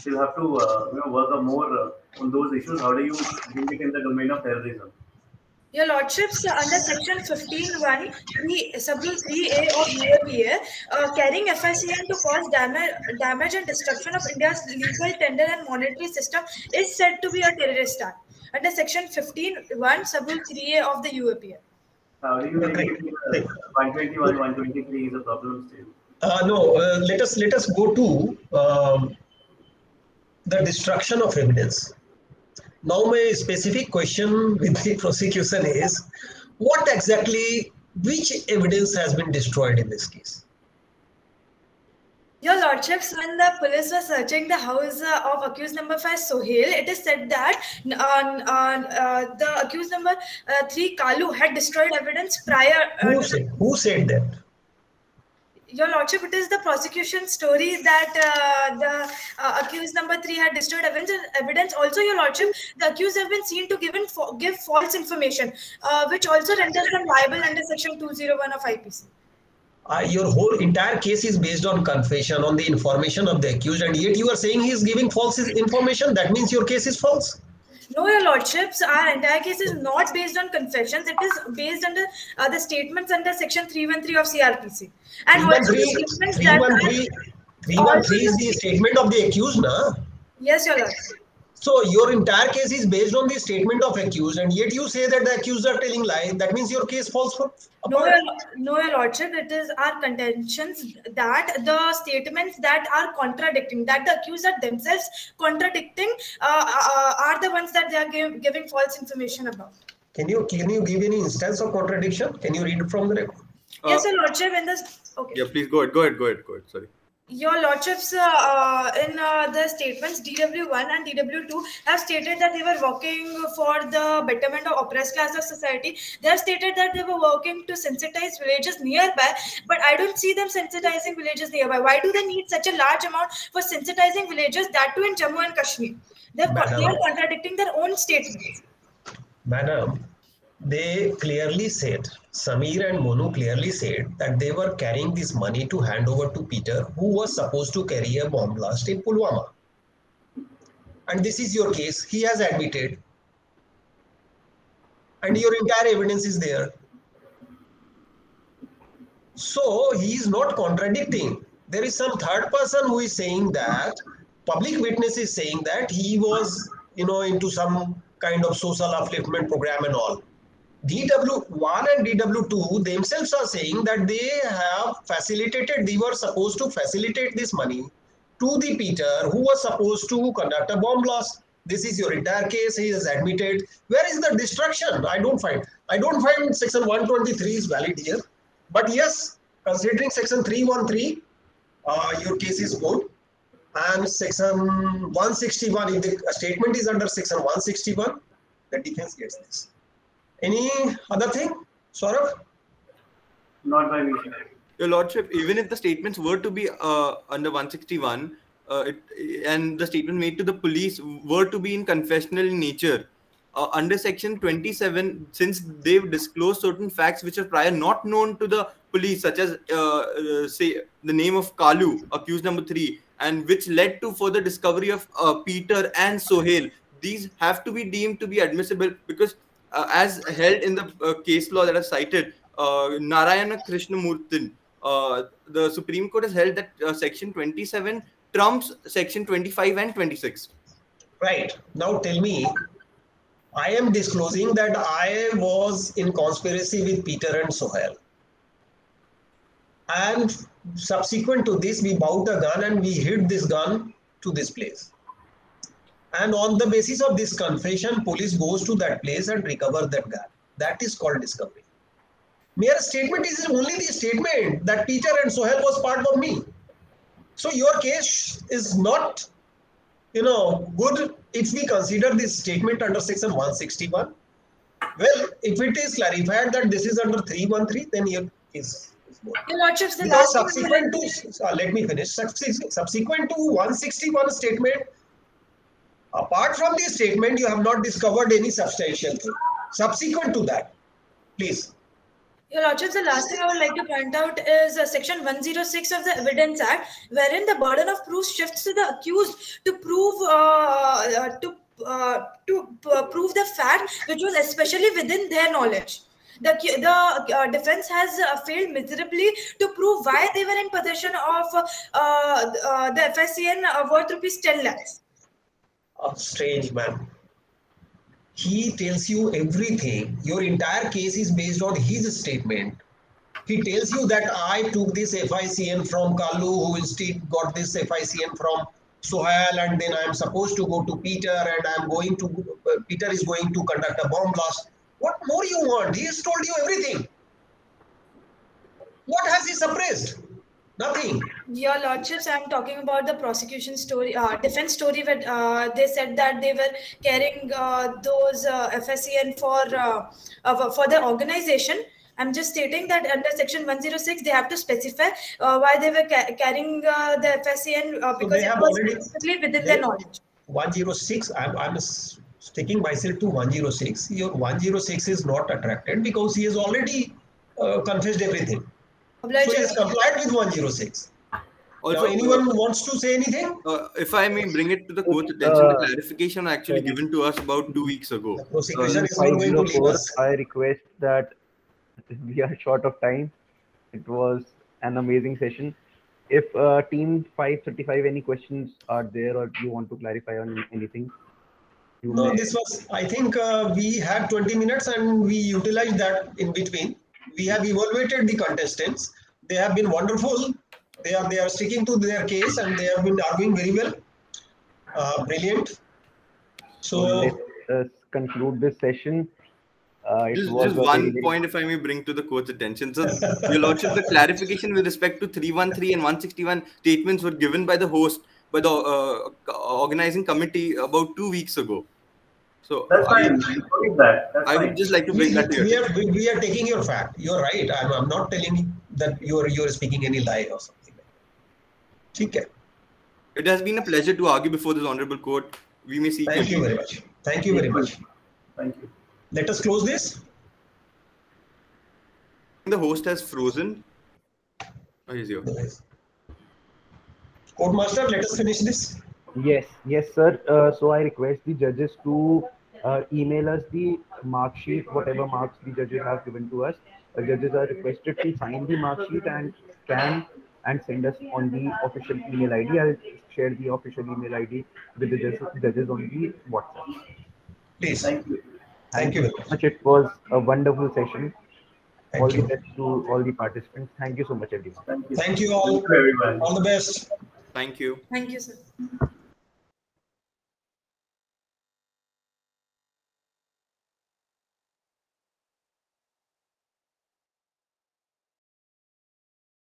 You'll have to work up more on those issues. How do you bring it in the domain of terrorism? Your Lordships, under Section 15(1), Subrule 3A of UAPA, carrying FICN to cause damage and destruction of India's legal, tender and monetary system is said to be a terrorist act. Under Section 15(1), Subrule 3A of the UAPA. How do you make it 121, 123 is a problem still? No, let us go to the destruction of evidence. Now, my specific question with the prosecution is, what exactly, which evidence has been destroyed in this case? Your Lordships, when the police was searching the house of accused number 5, Sohail, it is said that the accused number 3, Kalu, had destroyed evidence prior. Who said that? Your Lordship, it is the prosecution story that the accused number 3 had destroyed evidence. Also, Your Lordship, the accused have been seen to give false information, which also renders them liable under Section 201 of IPC. Your whole entire case is based on confession, on the information of the accused, and yet you are saying he is giving false information. That means your case is false. No, Your Lordships, our entire case is not based on confessions. It is based under the statements under Section 313 of CRPC. And 313 is the statement of the accused, na? Yes, Your Lordship. So your entire case is based on the statement of accused, and yet you say that the accused are telling lies. That means your case falls apart. No, Your Lordship, it is our contentions that the statements that are contradicting, that the accused are themselves contradicting, are the ones that they are giving false information about. Can you give any instance of contradiction? Can you read from the record? Yes, Your Lordship, in this. Okay. Yeah, please go ahead. Sorry. Your Lordships, in the statements, DW1 and DW2 have stated that they were working for the betterment of oppressed class of society. They have stated that they were working to sensitize villages nearby, but I don't see them sensitizing villages nearby. Why do they need such a large amount for sensitizing villages, that too in Jammu and Kashmir? They are contradicting their own statements. Madam, they clearly said, Samir and Monu clearly said that they were carrying this money to hand over to Peter, who was supposed to carry a bomb blast in Pulwama. And this is your case. He has admitted. And your entire evidence is there. So he is not contradicting. There is some third person who is saying that, public witness is saying that he was, into some kind of social upliftment program and all. DW1 and DW2 themselves are saying that they were supposed to facilitate this money to the Peter, who was supposed to conduct a bomb blast. This is your entire case. He has admitted. Where is the destruction? I don't find Section 123 is valid here. But yes, considering Section 313, your case is good. And Section 161, if the statement is under Section 161, the defense gets this. Any other thing, Saurabh? Not by me. Your Lordship, even if the statements were to be under 161, and the statement made to the police were to be in confessional in nature, under Section 27, since they've disclosed certain facts which are prior not known to the police, such as say the name of Kalu, accused number 3, and which led to further discovery of Peter and Sohail, these have to be deemed to be admissible because as held in the case law that I cited, Narayana Krishnamurthy, the Supreme Court has held that Section 27 trumps Section 25 and 26. Right. Now tell me, I am disclosing that I was in conspiracy with Peter and Sohail. And subsequent to this, we bought a gun and we hid this gun to this place. And on the basis of this confession, police goes to that place and recover that gun. That is called discovery. Mere statement is only the statement that Peter and Sohail was part of me. So your case is not, good if we consider this statement under Section 161. Well, if it is clarified that this is under 313, then your case is more. Your Lordships, the Because last subsequent to, let me finish, subsequent to 161 statement, apart from the statement, you have not discovered any substantial thing. Subsequent to that, please. Your Lordships, the last thing I would like to point out is Section 106 of the Evidence Act, wherein the burden of proof shifts to the accused to prove prove the fact which was especially within their knowledge. The defense has failed miserably to prove why they were in possession of the FSCN worth rupees 10 lakhs. Strange man. He tells you everything. Your entire case is based on his statement. He tells you that I took this FICN from Kalu, who instead got this FICN from Sohail, and then I am supposed to go to Peter, and I am going to Peter is going to conduct a bomb blast. What more you want? He has told you everything. What has he suppressed? Nothing. Your Lordships, I'm talking about the prosecution story, defense story, where they said that they were carrying those FSCN for the organization. I'm just stating that under Section 106, they have to specify why they were carrying the FSCN because it was specifically within their knowledge. 106, I'm sticking myself to 106. Your 106 is not attracted because he has already confessed everything. So he has complied with 106. Also, now, anyone wants to say anything? If I may bring it to the court's attention, the clarification actually given to us about 2 weeks ago. The prosecution is not going to leave us. I request that we are short of time. It was an amazing session. If team 535, any questions are there or you want to clarify on anything? No, this was, I think we had 20 minutes and we utilized that in between. We have evaluated the contestants. They have been wonderful. They are sticking to their case and they have been arguing very well. Brilliant. So let us conclude this session. Just one point, if I may bring to the court's attention. So, Your Lordship, the clarification with respect to 313 and 161 statements were given by the host, by the organizing committee about 2 weeks ago. So that's fine. I would just like to bring that to you. We are taking your fact. You're right. I'm not telling you that you're speaking any lie or something. Okay. It has been a pleasure to argue before this honorable court. We may see. Thank you very much. Thank you very much. Thank you. Let us close this. The host has frozen. Court master, let us finish this. Yes, sir. So I request the judges to email us the mark sheet, whatever marks the judges have given to us. The judges are requested to sign the mark sheet and scan and send us on the official email ID. I'll share the official email ID with the judges on the WhatsApp. Please. Thank you. Thank you very much. It was a wonderful session. Thank you. All the best to all the participants. Thank you so much, everyone. Thank you all. Thank you, everyone. All the best. Thank you. Thank you, sir.